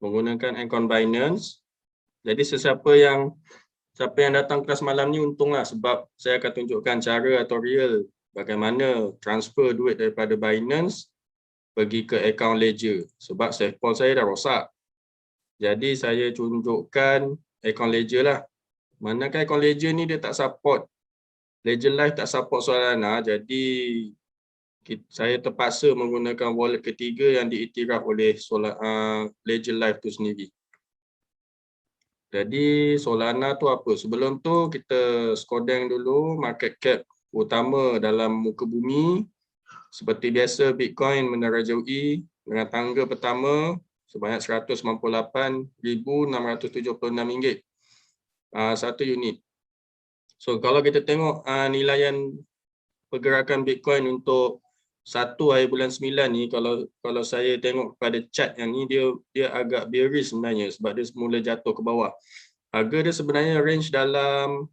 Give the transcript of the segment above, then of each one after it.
menggunakan akaun Binance. Jadi siapa yang datang kelas malam ni untunglah, sebab saya akan tunjukkan cara atau real bagaimana transfer duit daripada Binance pergi ke akaun Ledger, sebab SafePoint saya dah rosak. Jadi saya tunjukkan akaun Ledger lah. Manakah akaun Ledger ni dia tak support, Ledger Live tak support Solana, jadi saya terpaksa menggunakan wallet ketiga yang diiktiraf oleh Ledger Live tu sendiri. Jadi Solana tu apa? Sebelum tu kita skodeng dulu market cap utama dalam muka bumi. Seperti biasa Bitcoin menarajui dengan tangga pertama sebanyak RM198,676 satu unit. So kalau kita tengok nilaian pergerakan Bitcoin untuk 1 hari bulan 9 ni, kalau saya tengok pada chart yang ni, dia agak bearish sebenarnya sebab dia semula jatuh ke bawah. Harga dia sebenarnya range dalam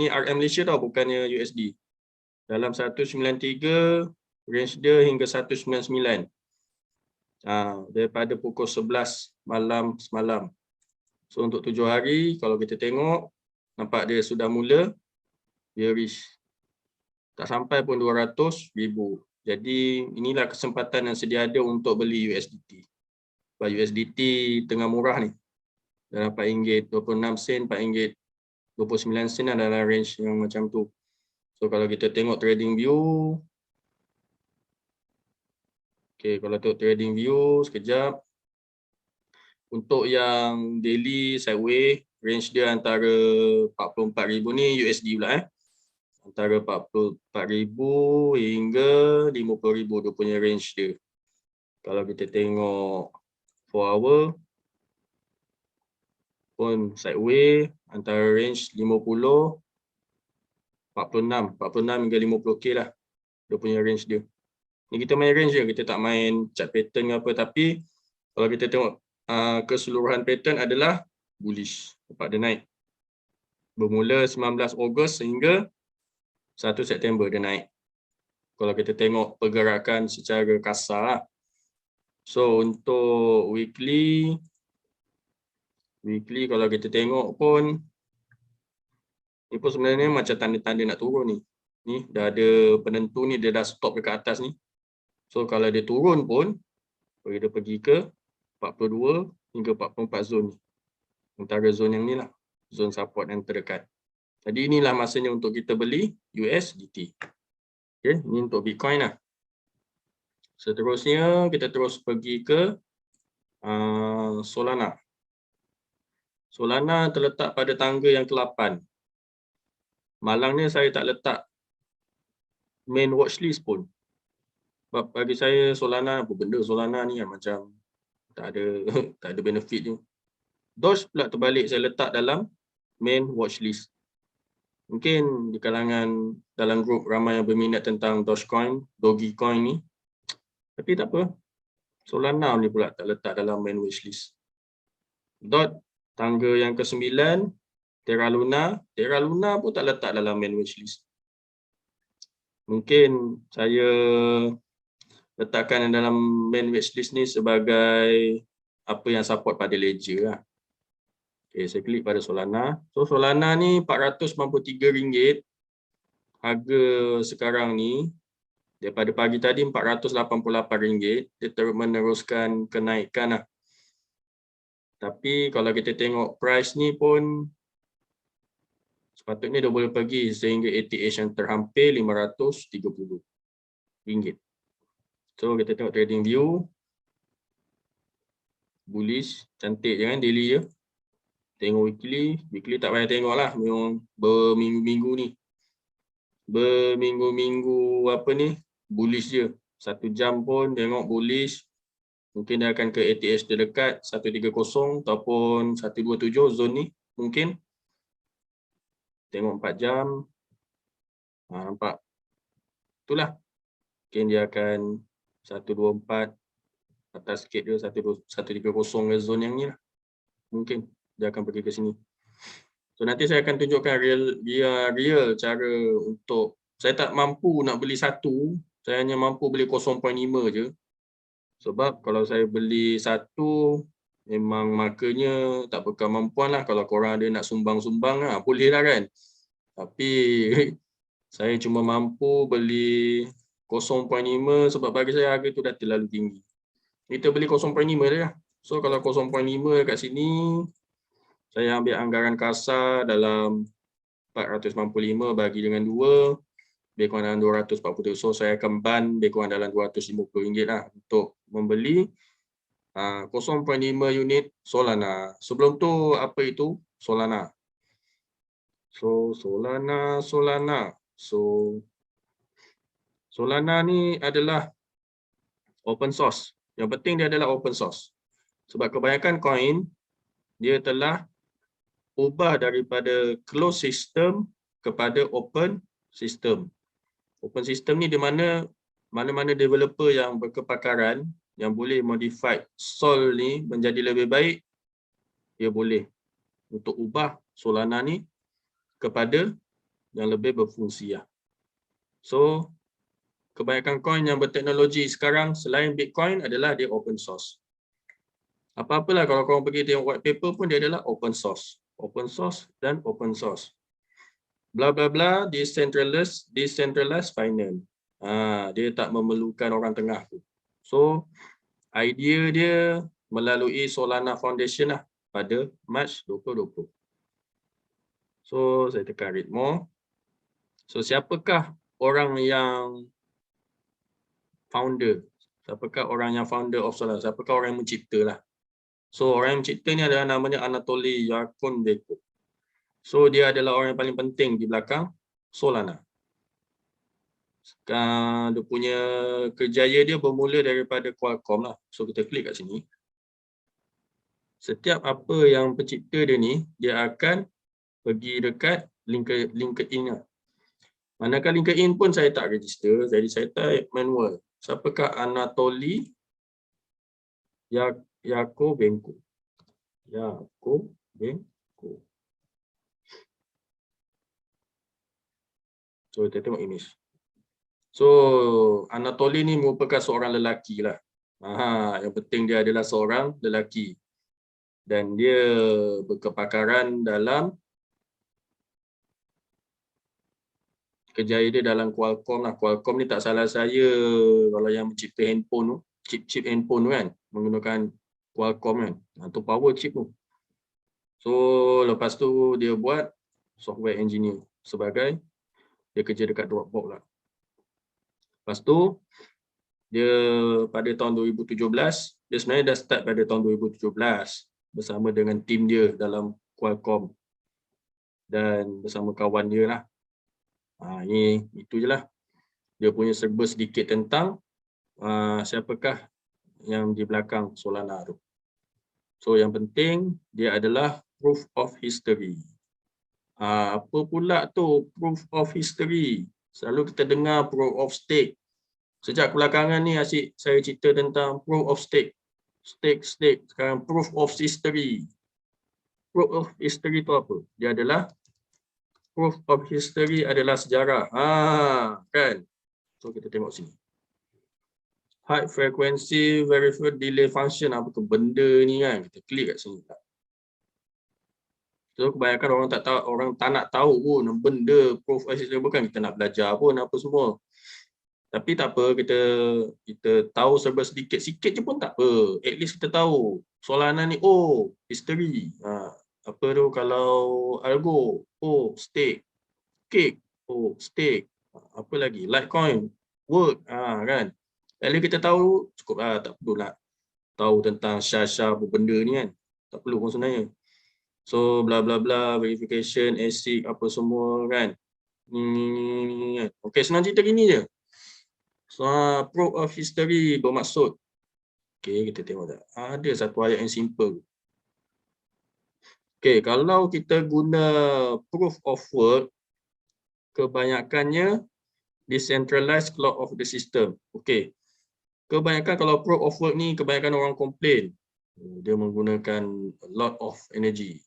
ni RM Malaysia tau, bukannya USD. Dalam 193, range dia hingga 199. Daripada pukul 11 malam semalam. So untuk 7 hari, kalau kita tengok, nampak dia sudah mula bearish. Tak sampai pun 200,000. Jadi inilah kesempatan yang sedia ada untuk beli USDT. Sebab USDT tengah murah ni. Dalam RM4.26, RM4.29 adalah range yang macam tu. So kalau kita tengok trading view. Okay, kalau tengok trading view sekejap. Untuk yang daily sideways, range dia antara 44,000 ni USD pula antara 44,000 hingga 50,000 dia punya range dia. Kalau kita tengok 4 hour pun sideways antara range 50, 46 hingga 50k lah dia punya range dia. Ni kita main range je, kita tak main chart pattern ke apa, tapi kalau kita tengok keseluruhan pattern adalah bullish. Nampak dia naik. Bermula 19 Ogos sehingga 1 September dia naik. Kalau kita tengok pergerakan secara kasar lah. So untuk weekly kalau kita tengok pun, ni pun sebenarnya macam tanda-tanda nak turun ni. Ni dah ada penentu ni, dia dah stop dekat atas ni. So kalau dia turun pun, dia pergi ke 42 hingga 44 zon ni. Antara zon yang ni lah, zon support yang terdekat. Jadi inilah masanya untuk kita beli USDT. Okay, ini untuk Bitcoin lah. Seterusnya kita terus pergi ke Solana. Solana terletak pada tangga yang ke-8. Malangnya saya tak letak main watchlist pun. Sebab bagi saya Solana, apa benda Solana ni macam tak ada benefit je. Doge pula terbalik, saya letak dalam main watchlist. Mungkin di kalangan dalam grup ramai yang berminat tentang Dogecoin ni. Tapi tak apa. Solana ni pula tak letak dalam main wishlist. Dot tangga yang ke-9, Terra Luna pun tak letak dalam main wishlist. Mungkin saya letakkan dalam main wishlist ni sebagai apa yang support pada Ledger lah. Okay, saya klik pada Solana. So Solana ni RM493. Harga sekarang ni daripada pagi tadi RM488. Dia terus meneruskan kenaikan lah. Tapi kalau kita tengok price ni pun sepatutnya dia boleh pergi sehingga ATH yang terhampir RM530. So kita tengok trading view. Bullish, cantik je kan daily je. Tengok weekly tak payah tengok lah. Berminggu-minggu ni. Berminggu-minggu apa ni, bullish je. 1 jam pun tengok bullish. Mungkin dia akan ke ATH terdekat 130 ataupun 127 zone ni mungkin. Tengok 4 jam. Nampak. Itulah. Mungkin dia akan 124 atas sikit dia 130 ke zone yang ni lah. Mungkin dia akan pergi ke sini. So nanti saya akan tunjukkan real cara untuk, saya tak mampu nak beli satu, saya hanya mampu beli 0.5 je. Sebab kalau saya beli satu, memang markernya tak berkemampuan lah. Kalau korang ada nak sumbang-sumbang lah, boleh lah kan. Tapi saya cuma mampu beli 0.5 sebab bagi saya harga tu dah terlalu tinggi. Kita beli 0.5 je lah. So kalau 0.5 kat sini, saya ambil anggaran kasar dalam 495 bagi dengan 2, lebih kurang dalam 240. So saya akan ban lebih kurang dalam RM250 lah untuk membeli 0.5 unit Solana. Sebelum tu apa itu Solana? So Solana. So Solana ni adalah open source. Yang penting dia adalah open source. Sebab kebanyakan coin dia telah ubah daripada closed system kepada open system. Open system ni di mana-mana developer yang berkepakaran yang boleh modify Sol ni menjadi lebih baik, dia boleh untuk ubah Solana ni kepada yang lebih berfungsi lah. So kebanyakan coin yang berteknologi sekarang selain Bitcoin adalah dia open source. Apa-apalah kalau korang pergi tengok white paper pun dia adalah open source. Open source dan open source. Bla bla bla, decentralized finance. Dia tak memerlukan orang tengah tu. So idea dia melalui Solana Foundation lah pada Mac 2020. So saya tekan read more. So siapakah orang yang founder? Siapakah orang yang founder of Solana? Siapakah orang yang mencipta lah? So orang yang mencipta ni adalah namanya Anatoly Yakovenko. So dia adalah orang yang paling penting di belakang Solana. Dia punya kerjaya dia bermula daripada Qualcomm lah. So kita klik kat sini. Setiap apa yang pencipta dia ni, dia akan pergi dekat LinkedIn lah. Manakala LinkedIn pun saya tak register, jadi saya type manual. Siapakah Anatoly Yakovenko? Yakovenko. So kita tengok image. So Anatoly ni merupakan seorang lelaki lah. Yang penting dia adalah seorang lelaki. Dan dia berkepakaran dalam kerjaya dia dalam Qualcomm lah. Qualcomm ni tak salah saya kalau yang mencipta handphone tu, chip handphone tu kan, menggunakan Qualcomm kan. Itu power chip tu. So lepas tu dia buat software engineer sebagai dia kerja dekat Dropbox lah. Lepas tu dia pada tahun 2017, dia sebenarnya dah start pada tahun 2017 bersama dengan tim dia dalam Qualcomm dan bersama kawan dia lah. Itu je lah. Dia punya serba sedikit tentang siapakah yang di belakang Solana tu. So yang penting dia adalah proof of history. Apa pula tu proof of history? Selalu kita dengar proof of stake. Sejak belakangan ni asyik saya cerita tentang proof of stake. Stake. Sekarang proof of history. Proof of history tu apa? Dia adalah proof of history adalah sejarah. Kan? So kita tengok sini. High frequency verified delay function. Apa tu benda ni kan? Kita klik kat sini. So kebanyakan orang tak nak tahu pun benda proof of history, bukan kita nak belajar pun apa semua. Tapi tak apa, kita tahu serba sikit je pun tak apa. At least kita tahu Solana ni history. Apa tu kalau algo, stake. Cake, stake. Apa lagi? Litecoin, work, kan. At least kita tahu cukup lah, tak perlu nak tahu tentang SHA apa benda ni kan. Tak perlu pun sebenarnya. So bla bla bla, verification, ASIC apa semua kan. Ni. Okey, senang cerita gini je. So proof of history bermaksud. Okey, kita tengok tak. Ada satu ayat yang simple. Okey, kalau kita guna proof of work, kebanyakannya decentralized cloud of the system. Okey. Kebanyakan kalau proof of work ni kebanyakan orang komplain. Dia menggunakan a lot of energy.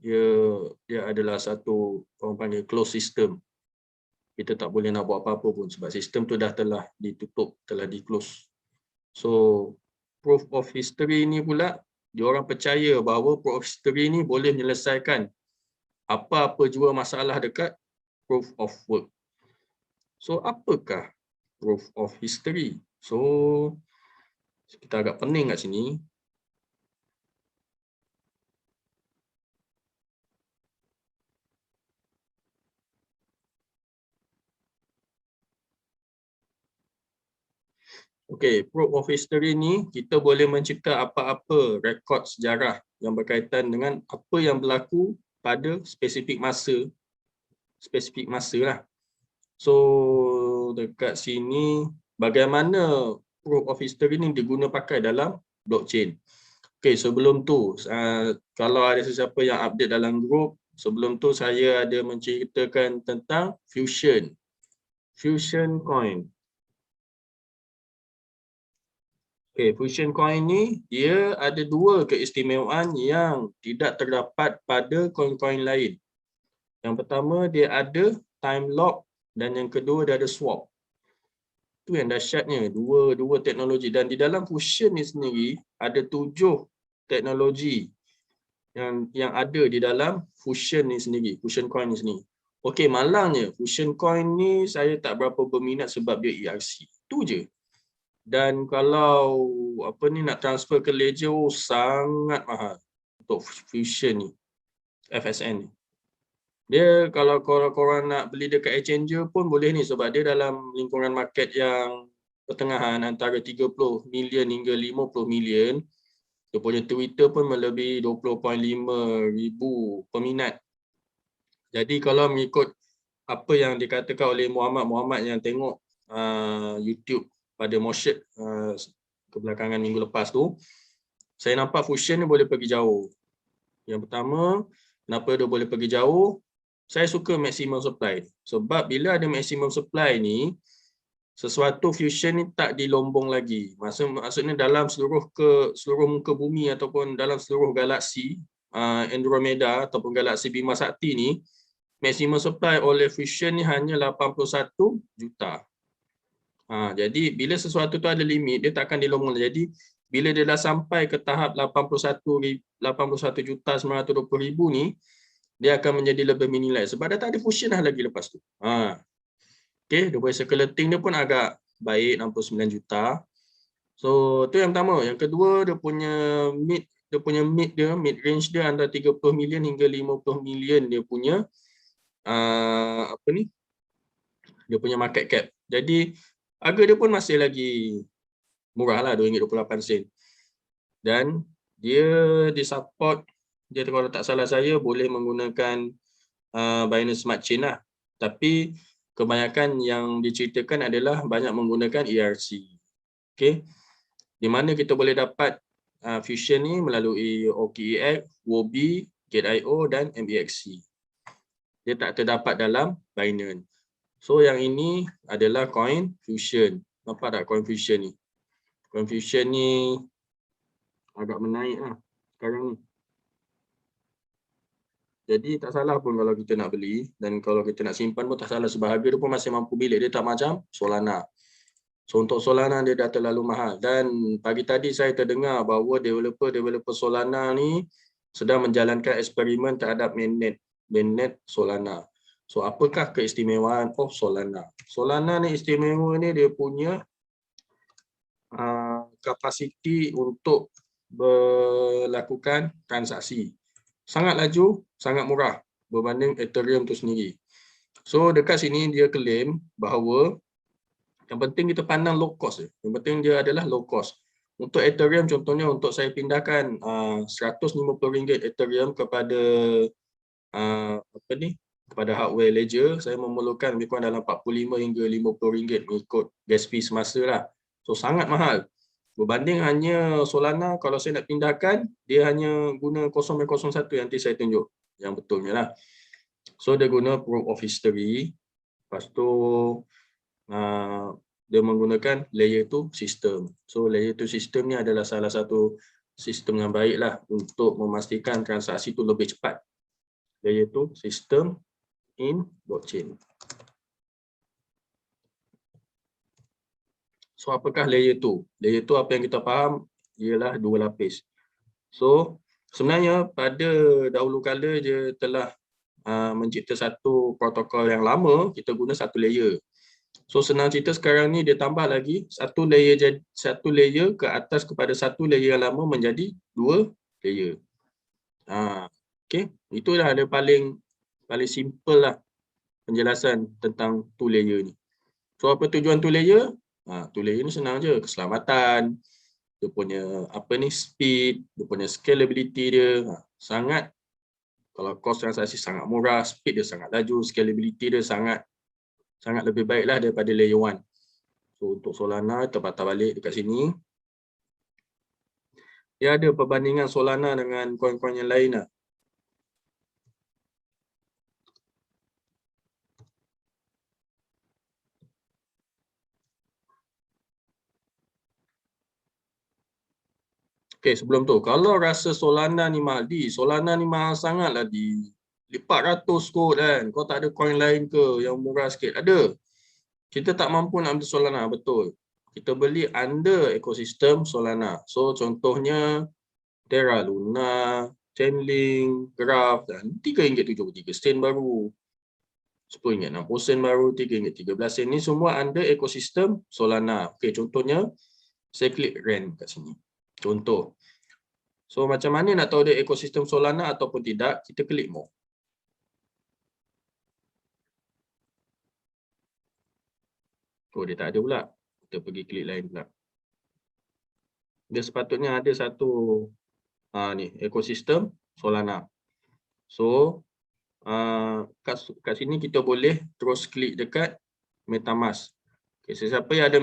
Dia adalah satu orang panggil closed system. Kita tak boleh nak buat apa-apa pun sebab sistem tu telah ditutup, telah di-close. So proof of history ni pula diorang percaya bahawa proof of history ni boleh menyelesaikan apa-apa jua masalah dekat proof of work. So apakah proof of history? So kita agak pening kat sini. Okey, proof of history ni kita boleh mencipta apa-apa rekod sejarah yang berkaitan dengan apa yang berlaku pada spesifik masa lah. So dekat sini bagaimana proof of history ni diguna pakai dalam blockchain. Okey, sebelum tu kalau ada sesiapa yang update dalam grup, sebelum tu saya ada menceritakan tentang Fusion Coin. Okay, Fusion Coin ni dia ada dua keistimewaan yang tidak terdapat pada koin-koin lain. Yang pertama dia ada time lock dan yang kedua dia ada swap. Itu yang dahsyatnya, dua teknologi. Dan di dalam Fusion ni sendiri ada 7 teknologi yang ada di dalam Fusion ni sendiri, Fusion Coin ni sendiri. Okey, malangnya Fusion Coin ni saya tak berapa berminat sebab dia ERC. Itu je. Dan kalau nak transfer ke Ledger sangat mahal untuk Fusion ni, FSN ni. Dia kalau korang nak beli dekat exchanger pun boleh ni sebab dia dalam lingkungan market yang pertengahan antara 30 million hingga 50 million. Dia punya Twitter pun melebihi 20.5 ribu peminat. Jadi kalau mengikut apa yang dikatakan oleh Muhammad yang tengok YouTube pada Moshad kebelakangan minggu lepas tu, saya nampak Fusion ni boleh pergi jauh. Yang pertama, kenapa dia boleh pergi jauh? Saya suka maximum supply. Sebab bila ada maximum supply ni, sesuatu Fusion ni tak dilombong lagi. Maksudnya dalam seluruh muka bumi ataupun dalam seluruh galaksi Andromeda ataupun galaksi Bima Sakti ni, maximum supply oleh Fusion ni hanya 81 juta. Jadi bila sesuatu tu ada limit, dia takkan dilombong. Jadi bila dia dah sampai ke tahap 81.920.000 ni, dia akan menjadi lebih bernilai sebab dah tak ada Fusion dah lagi lepas tu. Okey, dia punya circulating dia pun agak baik, 69 juta. So tu yang pertama. Yang kedua, dia punya mid range dia antara 30 million hingga 50 million dia punya dia punya market cap. Jadi harga dia pun masih lagi murah lah, RM2.28. Dan dia disupport, dia kalau tak salah saya boleh menggunakan Binance Smart Chain lah. Tapi kebanyakan yang diceritakan adalah banyak menggunakan ERC. Okay. Di mana kita boleh dapat Fusion ni melalui OKEX, Wobi, Gate.io dan MEXC. Dia tak terdapat dalam Binance. So yang ini adalah coin Fusion. Nampak tak coin Fusion ni? Coin Fusion ni agak menaik lah sekarang ni. Jadi tak salah pun kalau kita nak beli dan kalau kita nak simpan pun tak salah sebab harga dia pun masih mampu bilik. Dia tak macam Solana. So untuk Solana dia dah terlalu mahal dan pagi tadi saya terdengar bahawa developer Solana ni sedang menjalankan eksperimen terhadap mainnet Solana. So apakah keistimewaan Solana? Solana ni istimewa ni dia punya kapasiti untuk melakukan transaksi. Sangat laju, sangat murah berbanding Ethereum tu sendiri. So dekat sini dia claim bahawa yang penting kita pandang low cost. Yang penting dia adalah low cost. Untuk Ethereum contohnya untuk saya pindahkan RM150 Ethereum kepada kepada hardware Ledger, saya memerlukan lebih kurang dalam RM45 hingga RM50 mengikut gas fee semasa lah. So sangat mahal. Berbanding hanya Solana, kalau saya nak pindahkan, dia hanya guna 0.01 yang nanti saya tunjuk yang betulnya lah. So dia guna proof of history. Lepas tu dia menggunakan layer 2 system. So layer 2 system ni adalah salah satu sistem yang baik lah untuk memastikan transaksi itu lebih cepat. Layer 2 system in blockchain. So apakah layer 2? Layer 2 apa yang kita faham ialah dua lapis. So sebenarnya pada dahulu kala dia telah mencipta satu protokol yang lama, kita guna satu layer. So senang cerita sekarang ni dia tambah lagi satu layer ke atas kepada satu layer yang lama menjadi 2 layer. Okay, itulah ada paling simple lah penjelasan tentang two layer ni. So apa tujuan two layer? Two layer ni senang je, keselamatan, dia punya speed, dia punya scalability dia sangat, kalau cost transaksi sangat murah, speed dia sangat laju, scalability dia sangat lebih baiklah daripada layer 1. So untuk Solana terbatas balik dekat sini. Dia ada perbandingan Solana dengan koin-koin yang lain lah. Okay, sebelum tu, kalau rasa Solana ni mahal, Solana ni mahal sangat lah, 400 kot kan. Kau tak ada koin lain ke yang murah sikit? Ada. Kita tak mampu nak beli Solana, betul. Kita beli under ekosistem Solana. So contohnya Terra Luna, Chainlink, Graph dan RM3.73 sen baru. RM10.60 baru, RM3.13 ni semua under ekosistem Solana. Okay, contohnya saya klik rent kat sini. Contoh. So macam mana nak tahu dia ekosistem Solana ataupun tidak? Kita klik more. Oh, dia tak ada pula. Kita pergi klik lain pula. Dia sepatutnya ada satu ni ekosistem Solana. So kat sini kita boleh terus klik dekat MetaMask. Okay, sesiapa yang ada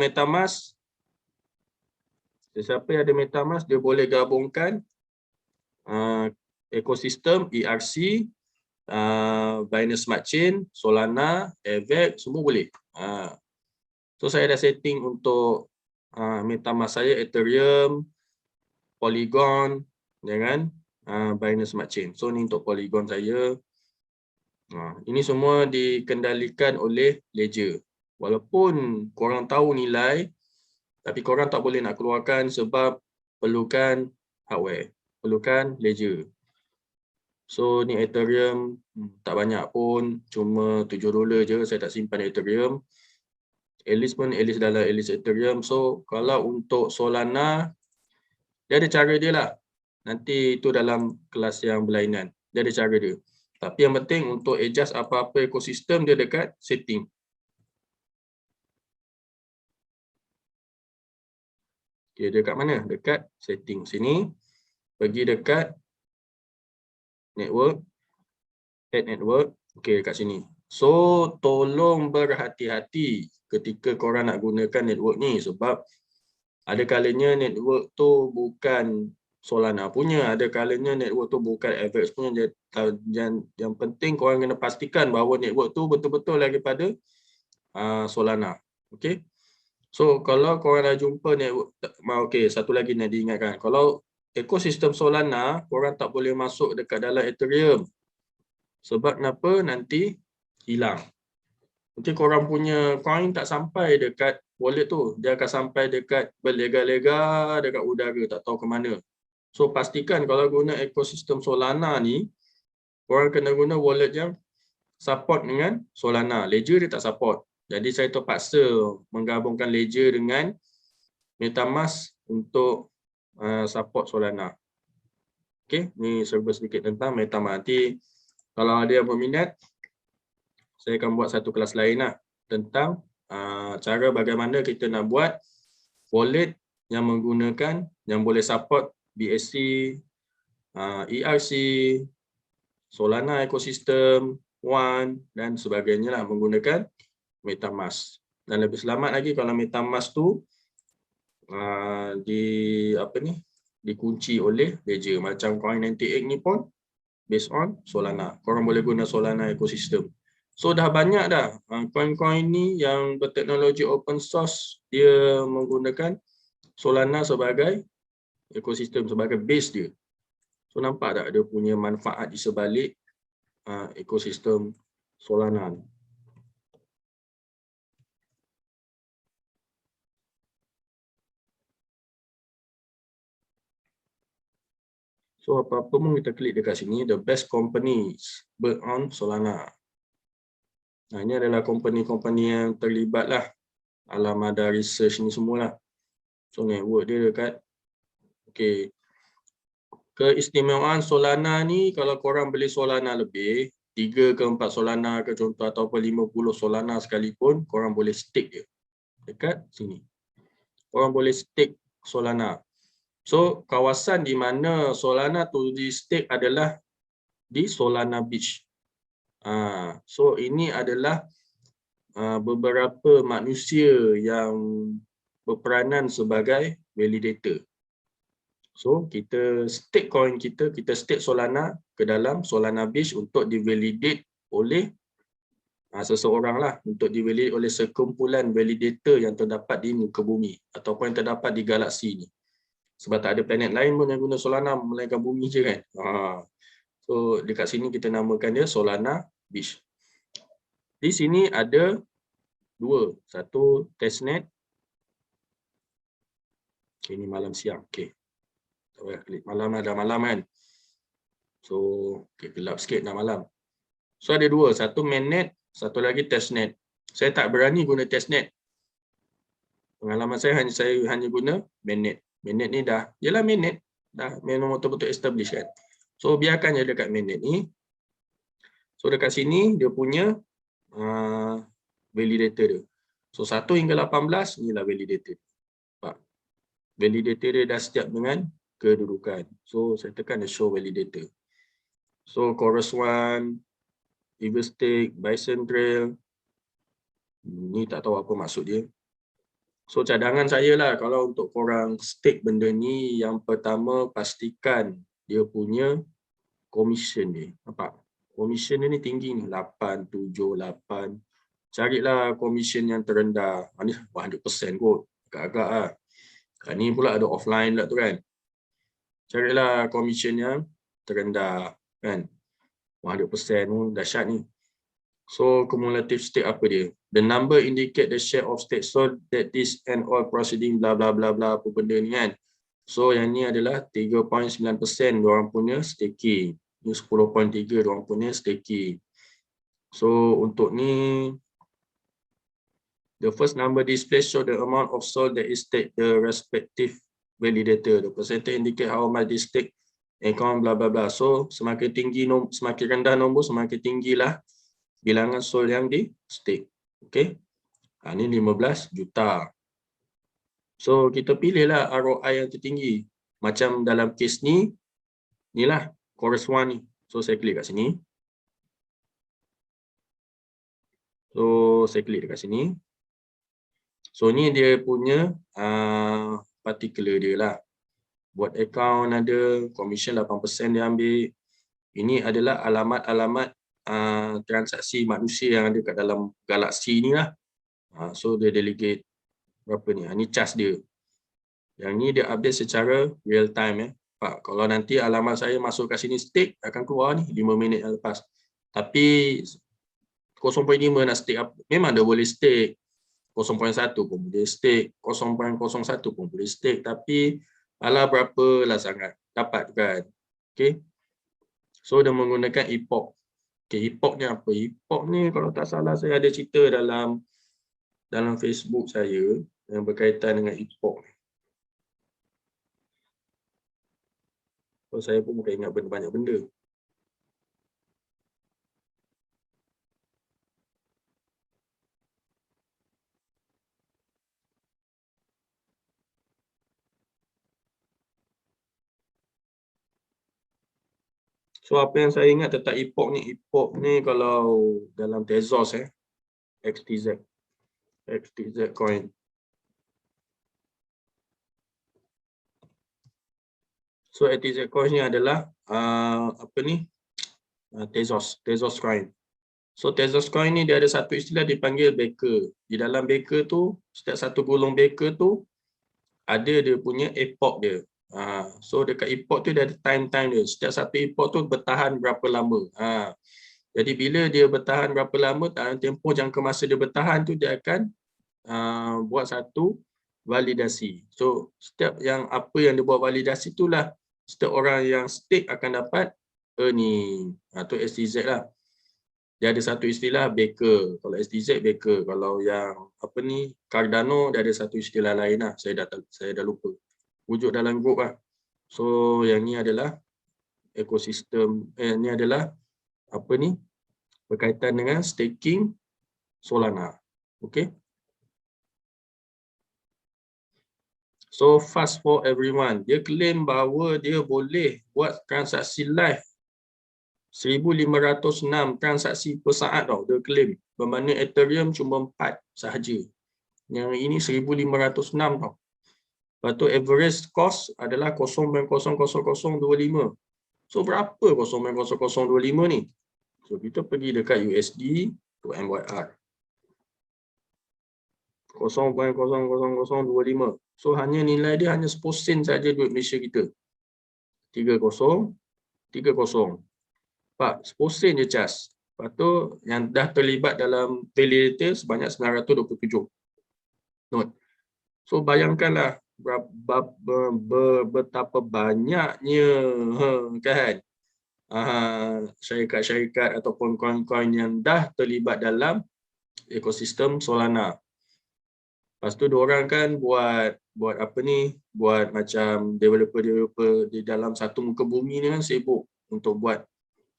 MetaMask, dia boleh gabungkan ekosistem ERC, Binance Smart Chain, Solana, Avax, semua boleh. So saya dah setting untuk MetaMask saya Ethereum, Polygon dengan Binance Smart Chain. So ni untuk Polygon saya. Ini semua dikendalikan oleh Ledger. Walaupun korang tahu nilai, tapi korang tak boleh nak keluarkan sebab perlukan hardware, perlukan Ledger. So ni Ethereum tak banyak pun, cuma $7 je, saya tak simpan Ethereum. Alice pun Alice dalam Alice Ethereum. So kalau untuk Solana, dia ada cara dia lah. Nanti itu dalam kelas yang berlainan. Dia ada cara dia. Tapi yang penting untuk adjust apa-apa ekosistem dia dekat setting. Okay, dia dekat mana? Dekat setting sini. Pergi dekat network. Add network. Okay, dekat sini. So tolong berhati-hati ketika korang nak gunakan network ni sebab ada kalanya network tu bukan Solana punya, ada kalanya network tu bukan Avax punya. Yang penting korang kena pastikan bahawa network tu betul-betul daripada Solana. Okay. So kalau korang dah jumpa network, okay, satu lagi nak diingatkan. Kalau ekosistem Solana, korang tak boleh masuk dekat dalam Ethereum. Sebab kenapa? Nanti hilang. Nanti korang punya coin tak sampai dekat wallet tu. Dia akan sampai dekat berlega-lega dekat udara, tak tahu ke mana. So pastikan kalau guna ekosistem Solana ni, korang kena guna wallet yang support dengan Solana. Ledger dia tak support. Jadi saya terpaksa menggabungkan Ledger dengan MetaMask untuk support Solana. Okay, ni serba sedikit tentang MetaMask. Nanti kalau ada yang berminat, saya akan buat satu kelas lain lah tentang cara bagaimana kita nak buat wallet yang menggunakan, yang boleh support BSC, ERC, Solana ekosistem, One dan sebagainya lah menggunakan MetaMask. Dan lebih selamat lagi kalau MetaMask tu dikunci oleh Ledger. Macam Coin98 ni pun based on Solana. Korang boleh guna Solana ekosistem. So dah banyak dah coin-coin ni yang berteknologi open source, dia menggunakan Solana sebagai ekosistem, sebagai base dia. So nampak tak dia punya manfaat di sebalik ekosistem Solana ni. So apa-apa pun kita klik dekat sini, the best companies built on Solana. Nah, ini adalah company-company yang terlibat lah alam ada research ni semualah. So network dia dekat. Okay. Keistimewaan Solana ni, kalau korang beli Solana lebih, 3 ke 4 Solana ke contoh ataupun 50 Solana sekalipun, korang boleh stake dia dekat sini. Korang boleh stake Solana. So kawasan di mana Solana tu di stake adalah di Solana Beach. So ini adalah beberapa manusia yang berperanan sebagai validator. So kita stake coin kita stake Solana ke dalam Solana Beach untuk divalidate oleh seseorang lah, untuk divalidate oleh sekumpulan validator yang terdapat di muka bumi ataupun yang terdapat di galaksi ni. Sebab tak ada planet lain pun yang guna Solana melainkan bumi je kan. So dekat sini kita namakan dia Solana Beach. Di sini ada dua, satu testnet. Ini malam siang. Okey. Klik malam ada malam kan. So gelap sikit dah malam. So ada dua, satu mainnet, satu lagi testnet. Saya tak berani guna testnet. Pengalaman saya hanya guna mainnet. Mainnet ni dah mainnet dah memang betul-betul establish kan. So biarkan je dekat mainnet ni. So dekat sini dia punya validator dia. So 1 hingga 18 inilah validator. Validator dia dah setiap dengan kedudukan. So saya tekan the show validator. So Chorus One, Everstake, Bison Trail. Ni tak tahu apa maksud dia. So cadangan saya lah kalau untuk korang stake benda ni, yang pertama pastikan dia punya commission dia. Nampak? Commission dia ni tinggi ni, 8, 7, 8. Carilah commission yang terendah. Ni 100% kot. Agak-agak lah. Ni pula ada offline lah tu kan. Carilah commission yang terendah kan. 100% pun dahsyat ni. So cumulative stake apa dia? The number indicate the share of stake so that this and all proceeding bla bla bla bla apa benda ni kan. So yang ni adalah 3.9% diorang punya staking. Ni 10.3 diorang punya staking. So untuk ni, the first number display show the amount of SOL that is staked the respective validator. The percentage indicate how much is stake account bla bla bla. So semakin tinggi semakin rendah nombor, semakin tinggilah bilangan SOL yang di stake. Okey. Ni 15 juta. So kita pilihlah ROI yang tertinggi. Macam dalam kes ni, inilah Chorus One ni. So saya klik kat sini. So saya klik dekat sini. So ni dia punya particular dia lah. Buat account ada, commission 8% dia ambil. Ini adalah alamat-alamat transaksi manusia yang ada kat dalam galaksi ni lah. So dia delegate berapa ni? Ni charge dia. Yang ni dia update secara real time. Pak, kalau nanti alamat saya masuk kat sini stake, akan keluar ni 5 minit yang lepas. Tapi 0.5 nak stake apa? Memang dia boleh stake. 0.1 pun boleh stake. 0.01 pun boleh stake. Tapi ala berapa lah sangat. Dapat kan? Okay. So dia menggunakan epoch. Okay, epoch ni apa? Epoch ni kalau tak salah saya ada cerita dalam Facebook saya yang berkaitan dengan epoch. So saya pun bukan ingat banyak benda. So apa yang saya ingat tentang epoch ni kalau dalam Tezos XTZ coin. So XTZ coin ni adalah Tezos coin. So Tezos coin ni dia ada satu istilah dipanggil baker. Di dalam baker tu, setiap satu gulung baker tu ada dia punya epoch dia. So dekat epoch tu dia ada time dia. Setiap satu epoch tu bertahan berapa lama. Jadi bila dia bertahan berapa lama, dalam tempoh jangka masa dia bertahan tu dia akan buat satu validasi. So setiap yang apa yang dia buat validasi itulah setiap orang yang stake akan dapat earning. Tu STZ lah. Dia ada satu istilah baker. Kalau STZ baker. Kalau yang Cardano, dia ada satu istilah lain lah. Saya dah lupa. Wujud dalam grup lah. So yang ni adalah ekosistem, ni adalah berkaitan dengan staking Solana. Okay. So fast for everyone. Dia claim bahawa dia boleh buat transaksi live 1506 transaksi per saat tau. Dia claim. Berbanding Ethereum cuma 4 sahaja. Yang ini 1506 tau. Lepas tu average cost adalah 0.00025. So berapa 0.00025 ni? So kita pergi dekat USD to MYR. 0.00025. So hanya nilai dia hanya 10 sen saja duit Malaysia kita. 30. 10 sen je cas. Lepas tu yang dah terlibat dalam validator sebanyak 927 node. So bayangkanlah betapa banyaknya kan syarikat-syarikat ataupun koin-koin yang dah terlibat dalam ekosistem Solana. Lepas tu diorang kan buat macam developer di dalam satu muka bumi ni kan sibuk untuk buat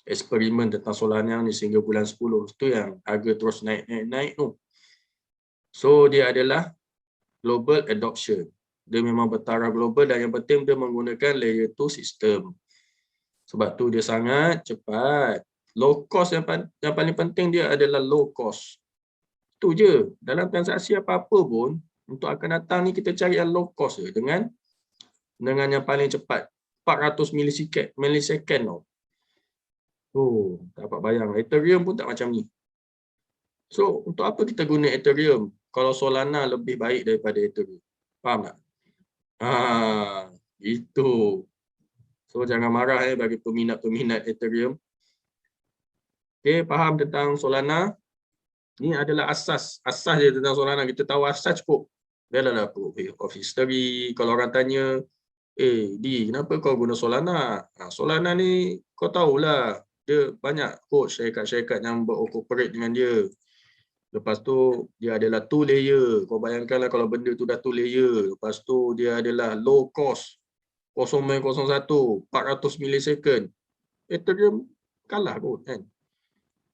eksperimen tentang Solana ni sehingga bulan 10. Itu yang harga terus naik tu. So dia adalah global adoption. Dia memang bertaraf global dan yang penting dia menggunakan layer 2 sistem. Sebab tu dia sangat cepat. Low cost yang paling penting dia adalah low cost. Itu je. Dalam transaksi apa-apa pun, untuk akan datang ni kita cari yang low cost je dengan yang paling cepat. 400 millisecond tau. Oh, tak dapat bayang. Ethereum pun tak macam ni. So, untuk apa kita guna Ethereum kalau Solana lebih baik daripada Ethereum? Faham tak? Itu. So, jangan marah bagi peminat-peminat Ethereum. Okay, faham tentang Solana? Ini adalah asas dia tentang Solana. Kita tahu asas cukup. Dia adalah proof of history. Kalau orang tanya, kenapa kau guna Solana? Solana ni kau tahulah. Dia banyak kot syarikat-syarikat yang berkooperate dengan dia. Lepas tu, dia adalah 2 layer. Kau bayangkanlah kalau benda tu dah 2 layer. Lepas tu, dia adalah low cost. 0.01, 400 millisecond. Ethereum kalah kot kan.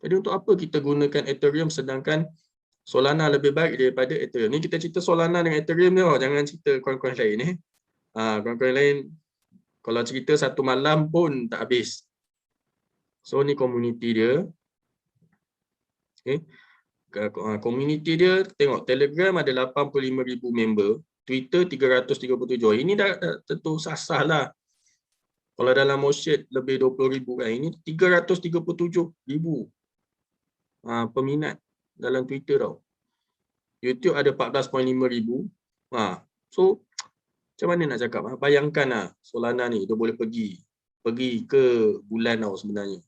Jadi untuk apa kita gunakan Ethereum sedangkan Solana lebih baik daripada Ethereum? Ni kita cerita Solana dengan Ethereum ni, jangan cerita koin-koin lain. Koin-koin lain, kalau cerita satu malam pun tak habis. So ni community dia. Okay. Community dia, tengok Telegram ada 85,000 member, Twitter 337. Ini dah tentu sah-sah lah. Kalau dalam Moshit lebih 20,000 kan. Ini 337,000 peminat dalam Twitter tau. YouTube ada 14,500. So macam mana nak cakap? Bayangkan lah Solana ni dia boleh pergi ke bulan tau sebenarnya.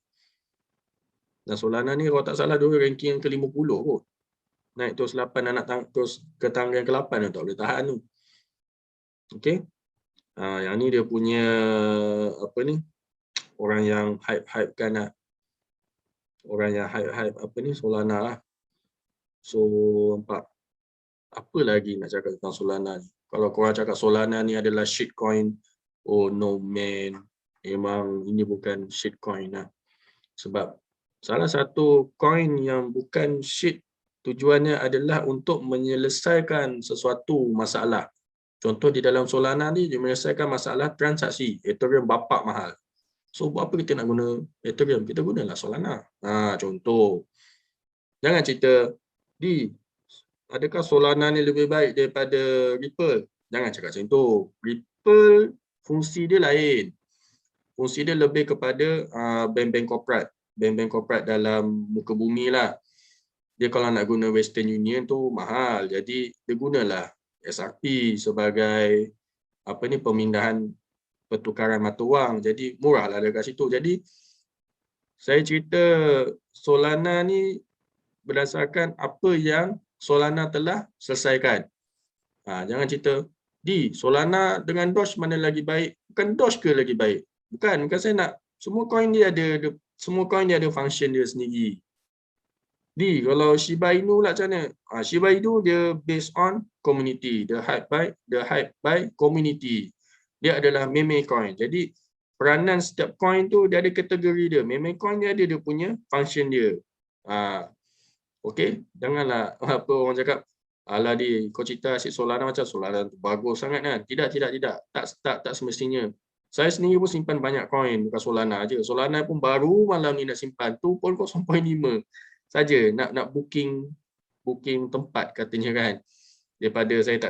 Dan Solana ni kalau tak salah dia ranking yang ke-50 kot. Naik terus 8 terus ke tangga yang ke-8 tak boleh tahan tu. Okey. Yang ni dia punya orang yang hype kan lah. Orang yang hype Solana lah. So nampak apa lagi nak cakap tentang Solana ni? Kalau korang cakap Solana ni adalah shitcoin, oh no man, memang ini bukan shitcoin lah. Sebab salah satu coin yang bukan shit, tujuannya adalah untuk menyelesaikan sesuatu masalah. Contoh di dalam Solana ni dia menyelesaikan masalah transaksi. Ethereum bapak mahal. So buat apa kita nak guna Ethereum? Kita gunalah Solana. Contoh. Jangan cerita adakah Solana ni lebih baik daripada Ripple? Jangan cakap macam tu. Ripple fungsi dia lain. Fungsi dia lebih kepada bank-bank korporat. Bank-bank korporat dalam muka bumi lah. Dia kalau nak guna Western Union tu mahal. Jadi dia gunalah SRP sebagai pemindahan pertukaran mata wang. Jadi murahlah dekat situ. Jadi saya cerita Solana ni berdasarkan apa yang Solana telah selesaikan. Jangan cerita Solana dengan Doge mana lagi baik bukan Doge ke lagi baik? Bukan saya nak semua coin dia ada function dia sendiri. Kalau Shiba Inu lah macam mana? Shiba Inu dia based on community, the hype by community. Dia adalah meme coin. Jadi peranan setiap coin tu dia ada kategori dia. Meme coin dia ada dia punya function dia. Okey, janganlah apa orang cakap, alah kau cerita asyik Solana macam Solana tu bagus sangat kan. Tidak. Tak semestinya. Saya sendiri pun simpan banyak coin bukan Solana aje. Solana pun baru malam ni nak simpan tu pun 0.5 saja nak booking tempat katanya kan. Daripada saya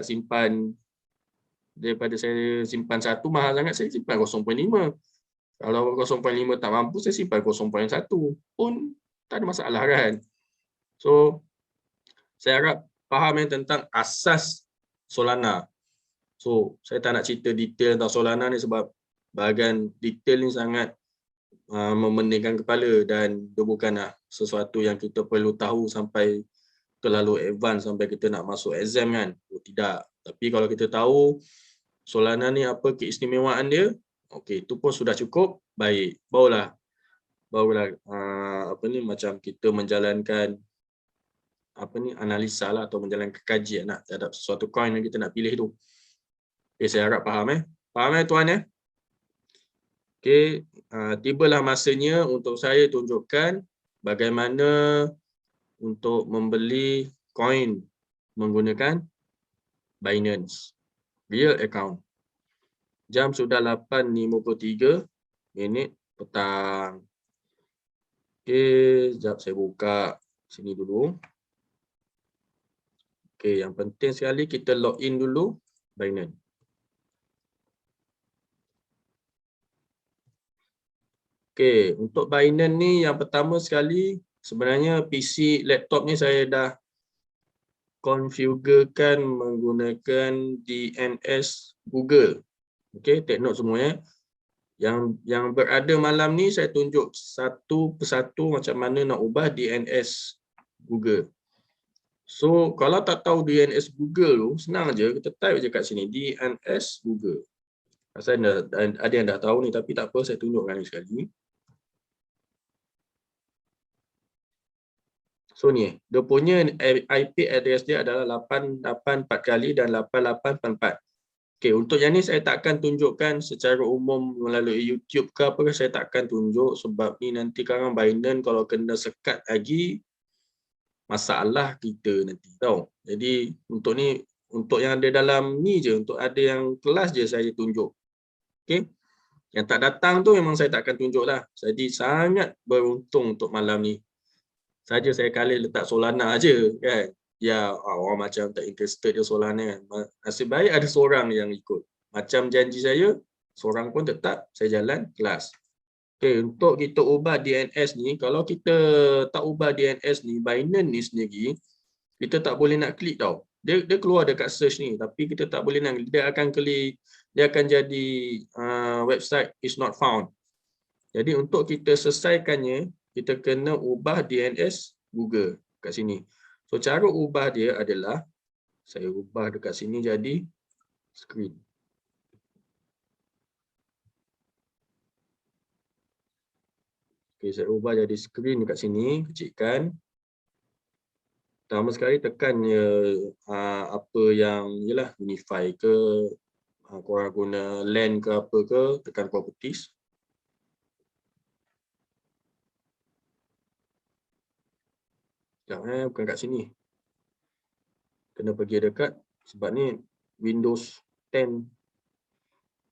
simpan satu mahal sangat, saya simpan 0.5. Kalau 0.5 tak mampu, saya simpan 0.1 pun tak ada masalah kan. So saya harap faham tentang asas Solana. So saya tak nak cerita detail tentang Solana ni sebab bahagian detail ni sangat memeningkan kepala dan dia bukanlah sesuatu yang kita perlu tahu sampai terlalu advance sampai kita nak masuk exam kan. Tidak. Tapi kalau kita tahu Solana ni apa keistimewaan dia, okey, itu pun sudah cukup baik. Barulah macam kita menjalankan analisa lah atau menjalankan kajian terhadap sesuatu coin yang kita nak pilih tu. Okay, saya harap faham Faham tuan Okey, tibalah masanya untuk saya tunjukkan bagaimana untuk membeli coin menggunakan Binance Real Account. Jam sudah 8.53 petang. Okey, sekejap saya buka sini dulu. Okey, yang penting sekali kita login dulu Binance. Okey, untuk Binance ni yang pertama sekali sebenarnya PC laptop ni saya dah configurekan menggunakan DNS Google. Okey, take note semua Yang berada malam ni saya tunjuk satu persatu macam mana nak ubah DNS Google. So kalau tak tahu DNS Google tu senang aja, kita type je kat sini DNS Google. Saya ada yang dah tahu ni tapi tak apa, saya tunjukkan sekali. So ni, dia punya IP address dia adalah 884 kali dan 8844. Okey, untuk yang ni saya takkan tunjukkan secara umum melalui YouTube ke apa, saya takkan tunjuk sebab ni nanti sekarang Binance kalau kena sekat lagi masalah kita nanti tahu. Jadi untuk yang ada dalam ni je, untuk ada yang kelas je saya tunjuk. Okey. Yang tak datang tu memang saya takkan tunjuklah. Jadi sangat beruntung untuk malam ni. Saja saya kali letak Solana aja kan. Ya, orang macam tak interested dia Solana kan. Nasib baik ada seorang yang ikut. Macam janji saya, seorang pun tetap saya jalan kelas. Okey, untuk kita ubah DNS ni, kalau kita tak ubah DNS ni, Binance ni sendiri, kita tak boleh nak klik tau. Dia keluar dekat search ni, tapi kita tak boleh nak, dia akan klik, dia akan jadi website is not found. Jadi untuk kita selesaikannya, kita kena ubah DNS Google kat sini. So cara ubah dia adalah saya ubah dekat sini jadi screen. Okey, saya ubah jadi screen dekat sini, kecilkan. Pertama sekali tekan apa yang yalah Unify ke, korang guna LAN ke apa ke, tekan properties. Sekejap bukan kat sini. Kena pergi dekat sebab ni Windows 10.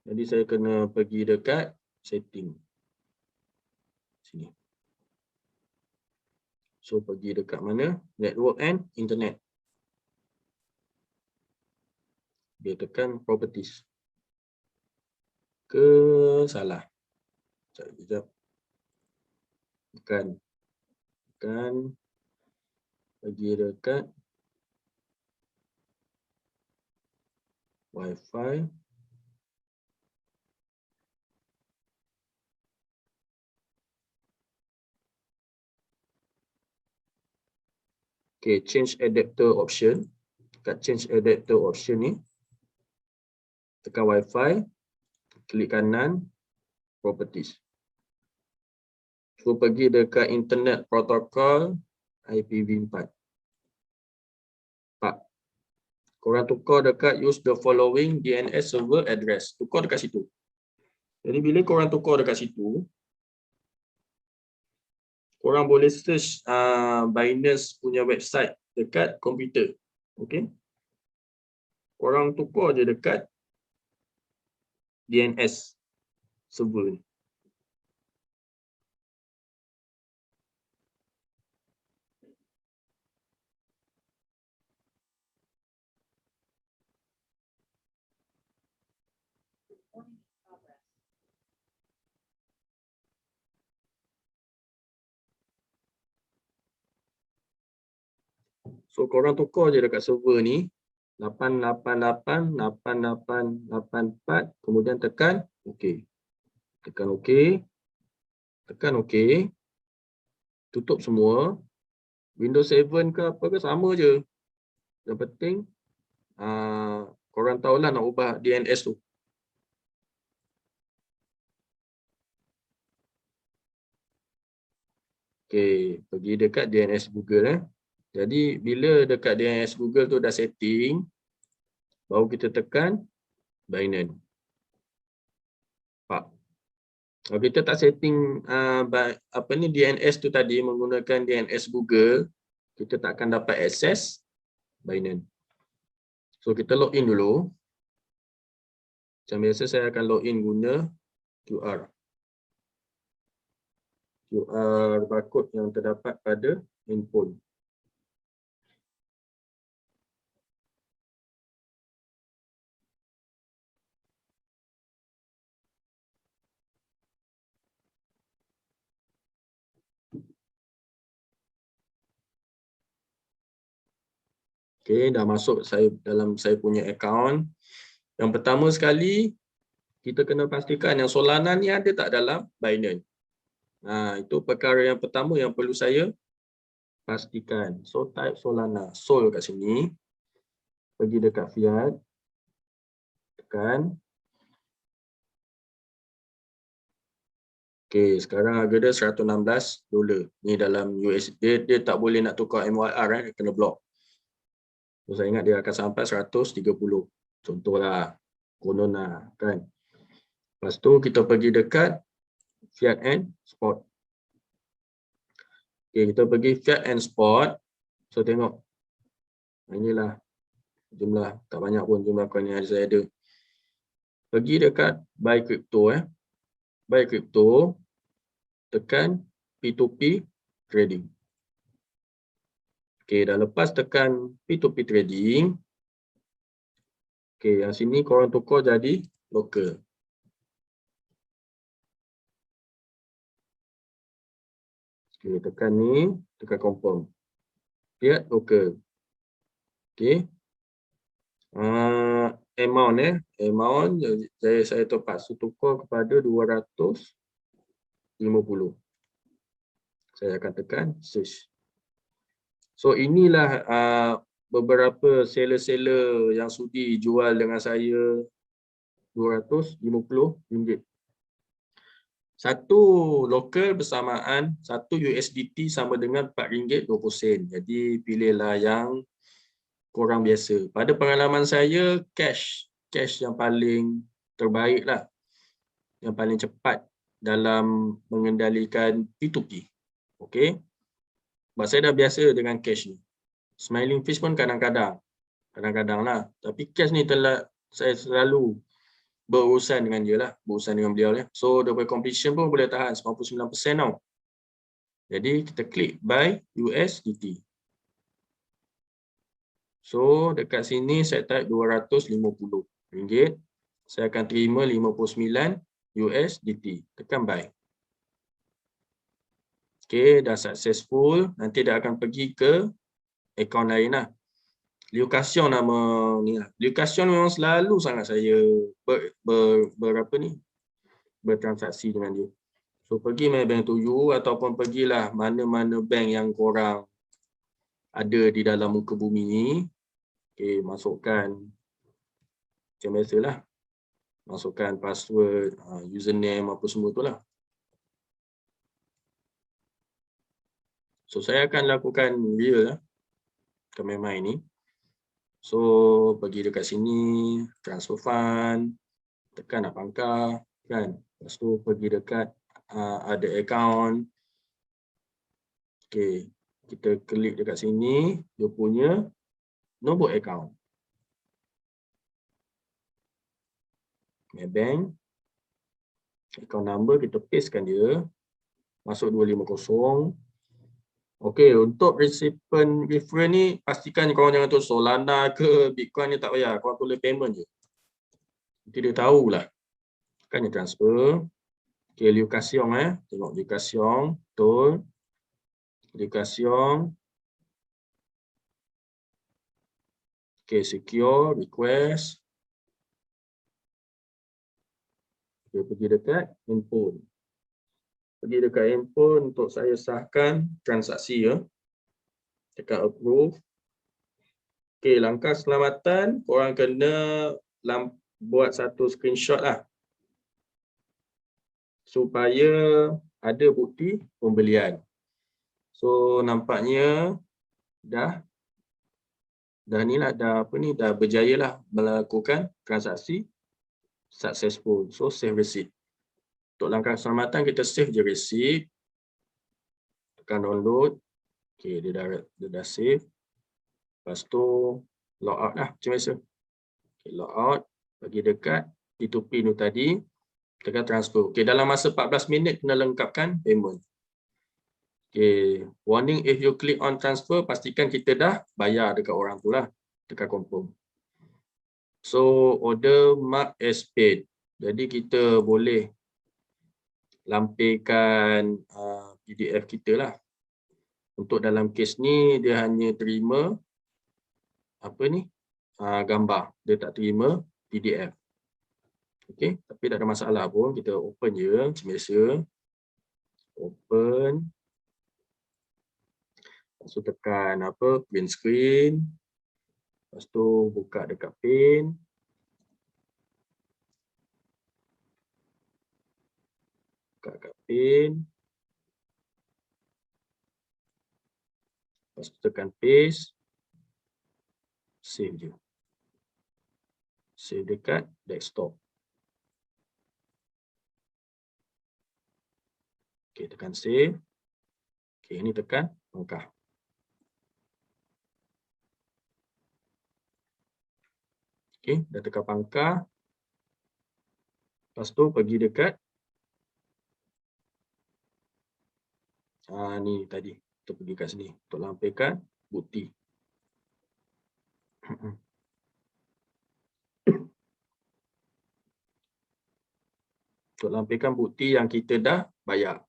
Jadi saya kena pergi dekat setting. Sini. So pergi dekat mana? Network and Internet. Dia tekan properties. Ke salah. Sekejap. Bukan. Pergi dekat Wi-Fi. Okay, change adapter option. Dekat change adapter option ni, tekan Wi-Fi. klik kanan, properties. So pergi dekat internet protocol IPv4. Korang tukar dekat use the following DNS server address. Tukar dekat situ. Jadi bila korang tukar dekat situ, korang boleh search Binance punya website dekat komputer. Okay. Korang tukar je dekat DNS server ni. So korang tukar je dekat server ni 8888884, kemudian tekan OK. Tekan OK. Tekan OK. Tutup semua. Windows 7 ke apa ke sama je. Yang penting korang tahulah nak ubah DNS tu. Okey, pergi dekat DNS Google. Jadi bila dekat DNS Google tu dah setting, baru kita tekan Binance. Kalau kita tak setting DNS tu tadi menggunakan DNS Google, kita tak akan dapat akses Binance. So kita login dulu. Macam biasa saya akan login guna QR barcode yang terdapat pada handphone. Okey, dah masuk dalam saya punya account. Yang pertama sekali, kita kena pastikan yang Solana ni ada tak dalam Binance. Itu perkara yang pertama yang perlu saya pastikan. So type Solana, Sol kat sini. Pergi dekat fiat. Tekan. Okey, sekarang harga dia $116. Ni dalam USD, dia tak boleh nak tukar MYR, kena block. So, saya ingat dia akan sampai 130. Contohlah, konon lah kan. Lepas tu kita pergi dekat fiat and spot. Okey, kita pergi fiat and spot. So tengok. Inilah jumlah, tak banyak pun jumlah coin yang saya ada. Pergi dekat buy crypto buy crypto, tekan P2P trading. Okey, dah lepas tekan P2P trading. Okey, yang sini korang tukar jadi local. Okey, tekan ni, tekan confirm. Fiat local. Okey. Amount amount saya terpaksa tukar kepada 250. Saya akan tekan search. So inilah beberapa seller-seller yang sudi jual dengan saya RM250. Satu lokal bersamaan, satu USDT sama dengan RM4.20. Jadi pilihlah yang korang biasa. Pada pengalaman saya, cash yang paling terbaik lah. Yang paling cepat dalam mengendalikan P2P. Okey. Sebab saya dah biasa dengan cash ni. Smiling Fish pun kadang-kadang lah. Tapi cash ni saya selalu berurusan dengan dia lah. Berurusan dengan beliau lah. So, double completion pun boleh tahan 99% tau. Jadi, kita klik buy USDT. So, dekat sini saya type RM250. Saya akan terima 59 USDT. Tekan buy. Okey, dah successful. Nanti dia akan pergi ke akaun lain lah. Liu Kaxiong nama ni lah. Liu Kaxiong memang selalu sangat saya bertransaksi dengan dia. So, pergi MyBank to you ataupun pergilah mana-mana bank yang korang ada di dalam muka bumi ni. Okey, masukkan macam biasalah. masukkan password, username apa semua tu lah. So saya akan lakukan real lah, main ni. So pergi dekat sini, transfer fund, tekan nak pangkah kan. Lepas tu pergi dekat ada account. Okey, kita klik dekat sini, dia punya nombor account. Maybank. Account number kita pastekan dia. Masuk 250. Okey, untuk recipient referral ni pastikan korang jangan tulis Solana ke Bitcoin ni, tak payah. Korang tulis payment je. Nanti dia tahulah. Kan dia transfer. Okey, Liu Kasiong tengok Liu Kasiong, betul. Liu Kasiong. Okey, secure request. Okey, pergi dekat handphone. Pergi dekat handphone untuk saya sahkan transaksi ya. Tekan approve. Okey, langkah keselamatan korang kena buat satu screenshot lah. Supaya ada bukti pembelian. So nampaknya dah berjaya lah melakukan transaksi successful. So save receipt. Untuk langkah keselamatan kita save je receipt. Tekan download. Okey, dia dah save. Lepas tu log out lah macam biasa. Okay, log out, pergi dekat P2P tu tadi, tekan transfer. Okey, dalam masa 14 minit kena lengkapkan payment. Okey, warning if you click on transfer, pastikan kita dah bayar dekat orang tu lah. Tekan confirm. So order mark as paid. Jadi kita boleh lampirkan PDF kita lah. Untuk dalam kes ni dia hanya terima gambar, dia tak terima PDF. Okey, tapi tak ada masalah pun, kita open je macam biasa. Open. Lepas tu tekan print screen. Lepas tu buka dekat Paint. Buka dekat Paint. Lepas tu tekan paste. Save je. Save dekat desktop. Okey, tekan save. Okey, ini tekan pangkah. Okey, dah tekan pangkah. Lepas tu pergi dekat ni tadi. Kita pergi kat sini untuk lampirkan bukti. Untuk lampirkan bukti yang kita dah bayar.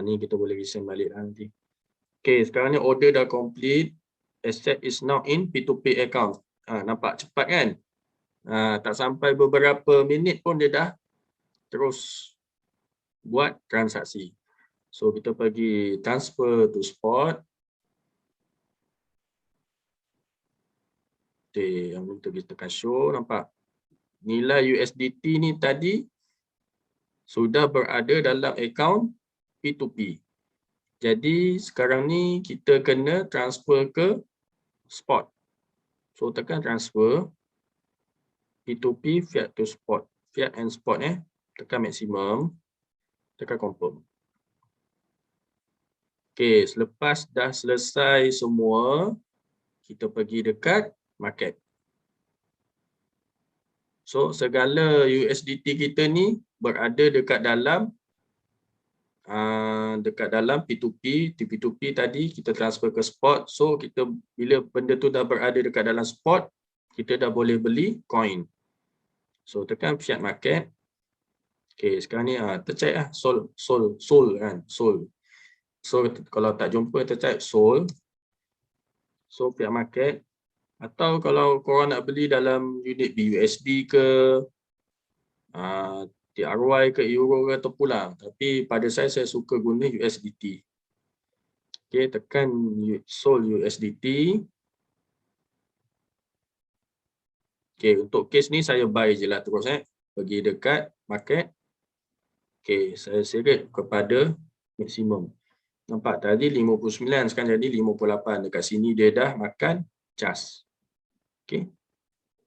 Ni kita boleh resend balik nanti. Okey, sekarang ni order dah complete. Asset is now in P2P account. Nampak cepat kan? Tak sampai beberapa minit pun dia dah terus buat transaksi. So kita pergi transfer to spot. Okey, yang kita tekan show, nampak nilai USDT ni tadi sudah berada dalam akaun P2P. Jadi sekarang ni kita kena transfer ke spot. So tekan transfer P2P fiat to spot. Fiat and spot tekan maximum, tekan confirm. Okey, selepas dah selesai semua, kita pergi dekat market. So segala USDT kita ni berada dekat dalam P2P. P2P tadi kita transfer ke spot. So kita bila benda tu dah berada dekat dalam spot, kita dah boleh beli coin. So tekan fiat market. Okey, sekarang ni tercek lah sold kan, sold. So kalau tak jumpa tercek sold. So fiat market. Atau kalau korang nak beli dalam unit BUSD ke TRY ke Euro ke terpulang. Tapi pada saya suka guna USDT. Okey, tekan sold USDT. Okey, untuk kes ni saya buy je lah terus pergi dekat market. Okey, saya seret kepada maksimum. Nampak tadi 59 sekarang jadi 58. Dekat sini dia dah makan cas. Okey.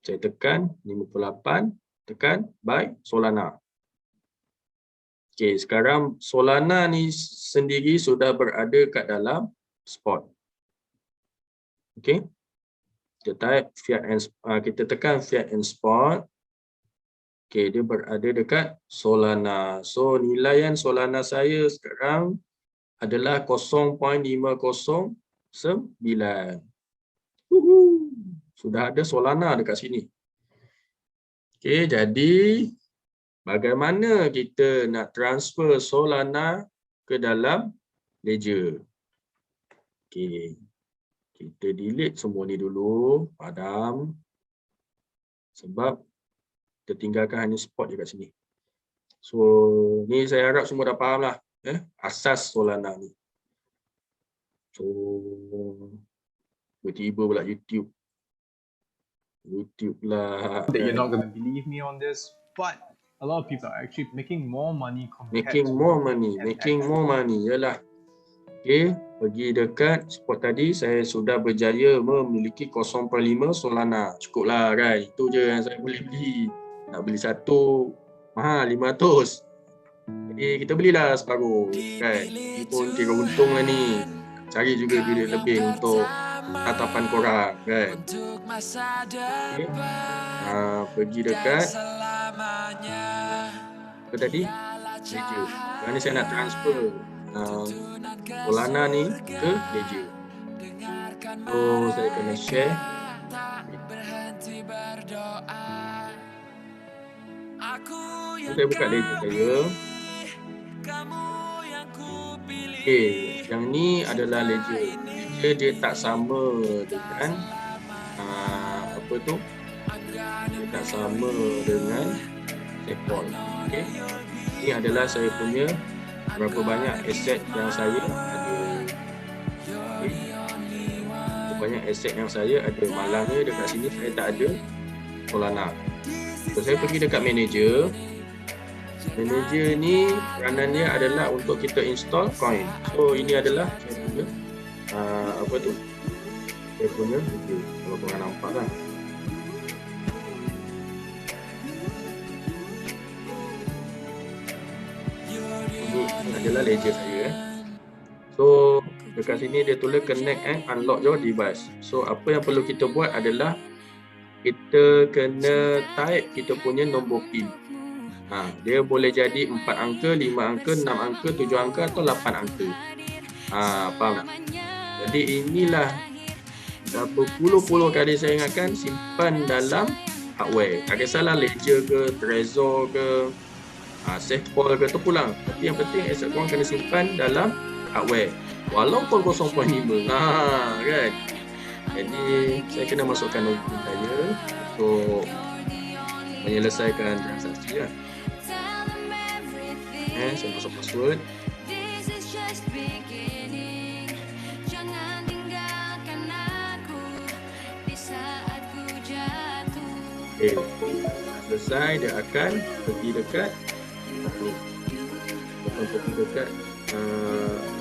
Saya tekan 58, tekan buy Solana. Okey, sekarang Solana ni sendiri sudah berada kat dalam spot. Okey. Kita type fiat and kita tekan fiat and spot. Okey, dia berada dekat Solana. So nilaian Solana saya sekarang adalah 0.509. Sudah ada Solana dekat sini. Okey, jadi bagaimana kita nak transfer Solana ke dalam ledger? Okey. Kita delete semua ni dulu, padam. Sebab kita tinggalkan hanya spot je kat sini. So, ni saya harap semua dah faham lah. Asas Solana ni. So, tiba-tiba pula YouTube lah. That you're not going to believe me on this, but a lot of people are actually making more money compared Making to more money. Yalah. Okey, pergi dekat spot tadi saya sudah berjaya memiliki 0.5 Solana. Cukuplah kan. Itu je yang saya boleh beli. Nak beli satu mahal 500. Jadi kita belilah separuh kan. Ini pun kira untung lah ni. Cari juga duit lebih untuk tatapan korang kan. Okay. Pergi dekat apa tadi? Ledger. Sekarang ni saya nak transfer Solana ni ke ledger. So saya kena share. So, saya buka ledger saya. Okey, yang ni adalah ledger. Ledger dia tak sama dengan apa tu? Dia tak sama dengan SafePoint. Okey. Ini adalah saya punya berapa banyak aset yang saya ada. Okay. Berapa banyak aset yang saya ada. Malangnya dekat sini saya tak ada Solana. So, saya pergi dekat manager. Manager ni peranan dia adalah untuk kita install coin. So ini adalah saya punya apa tu? Saya punya video. Kalau korang nampak kan. Ini adalah ledger saya. So dekat sini dia tulis connect and unlock your device. So apa yang perlu kita buat adalah kita kena type kita punya nombor PIN. Dia boleh jadi 4 angka, 5 angka, 6 angka, 7 angka atau 8 angka. Faham? Jadi inilah berpuluh-puluh kali saya ingatkan, simpan dalam hardware. Tak kisahlah ledger ke, Trezor ke, SafePoint ke, terpulang. Tapi yang penting aset korang kena simpan dalam hardware. Walaupun 0.5. Kan? Jadi saya kena masukkan nombor saya untuk menyelesaikan transaksi lah. Saya masuk password. Selesai dia akan pergi dekat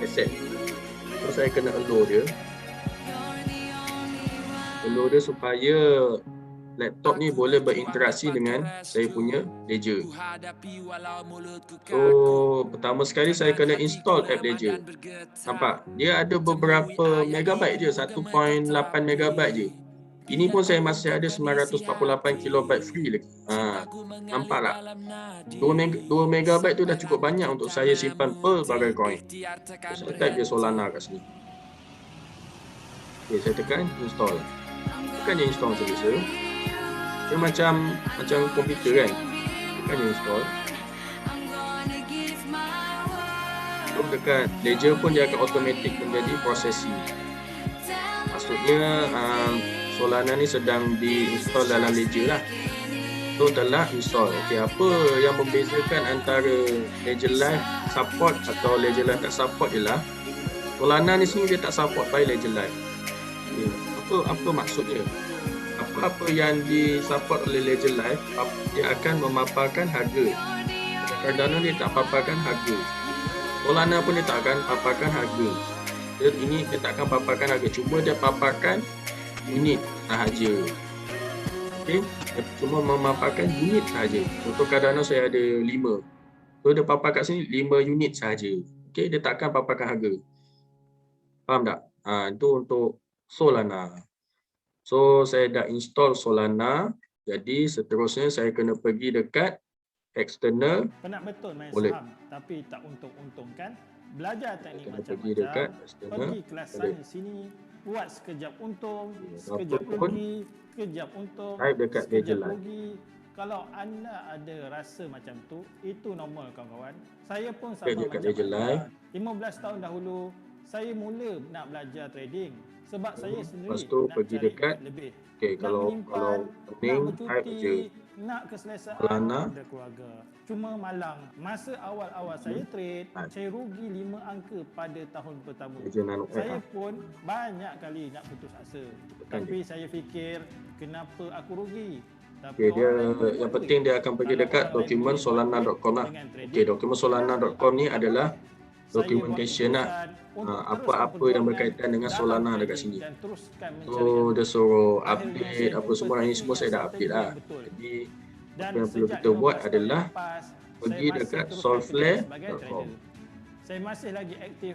asset. So saya kena allow dia. Allow dia supaya laptop ni boleh berinteraksi dengan saya punya ledger. So, pertama sekali saya kena install app ledger. Nampak? Dia ada beberapa megabyte je, 1.8 megabyte je. Ini pun saya masih ada 948 kilobyte free lagi. Nampak tak? 2 megabyte tu dah cukup banyak untuk saya simpan pelbagai coin. So, saya type je Solana kat sini. Okay, saya tekan install. Tekan je install selesa. Dia macam komputer kan. Tekan je install. So dekat ledger pun dia akan automatic menjadi processing. Maksudnya Solana ni sedang diinstal dalam ledger lah. So telah install. Okey, apa yang membezakan antara Ledger Live support atau Ledger Live tak support ialah Solana ni sendiri dia tak support by Ledger Live. Okay. Apa maksudnya? apa-apa yang disupport oleh Ledger Live, dia akan memaparkan harga. Cardano dia tak paparkan harga. Solana pun dia tak akan paparkan harga. Ini dia tak akan paparkan harga. Cuma dia paparkan unit sahaja. Okay? Dia cuma memaparkan unit sahaja. Untuk Cardano saya ada 5. So dia papar kat sini 5 unit sahaja. Okay? Dia tak akan paparkan harga. Faham tak? Itu untuk Solana. So saya dah install Solana. Jadi seterusnya saya kena pergi dekat external. Penat betul main Boleh. saham tapi tak untung-untungkan. Belajar teknik Kita pergi macam-macam. dekat external. Pergi kelas Boleh. sana sini. Buat sekejap untung, Ya, sekejap apa pun, rugi, sekejap untung, type dekat sekejap Ledger Live. rugi. Kalau anda ada rasa macam tu, itu normal kawan-kawan. Saya pun sama dekat macam Ledger Live. anda. 15 tahun dahulu, saya mula nak belajar trading. Sebab saya sendiri Lepas tu nak pergi cari dekat, duit lebih. okay, Nak kalau menyimpan, pening, nak type je bercuti, nak keselesaan Solana. ada keluarga. Cuma malang. Masa awal-awal saya trade, saya rugi 5 angka pada tahun pertama. Ledger Nano App Saya lah. pun banyak kali nak putus asa. Tapi saya fikir, kenapa aku rugi? Tapi Okay, dia orang lain pun yang buat penting duit. dia akan pergi Kalau dekat orang lain dokumen boleh buat solana.com lah. duit dengan trading, Okay, dokumen solana.com ni adalah saya documentation buat lah. keputusan untuk terus Apa-apa yang memperjuangkan berkaitan dengan dalam Solana dekat trading sini. dan teruskan mencari So ilmu. dia suruh Akhirnya update saya apa jumpa semua, ini semua saya dah strategi update yang lah. betul. Jadi Dan apa yang perlu sejak kita 15 buat tahun adalah lepas, pergi saya masih dekat terus bekerja sebagai solflare.com. trader. Saya masih lagi aktif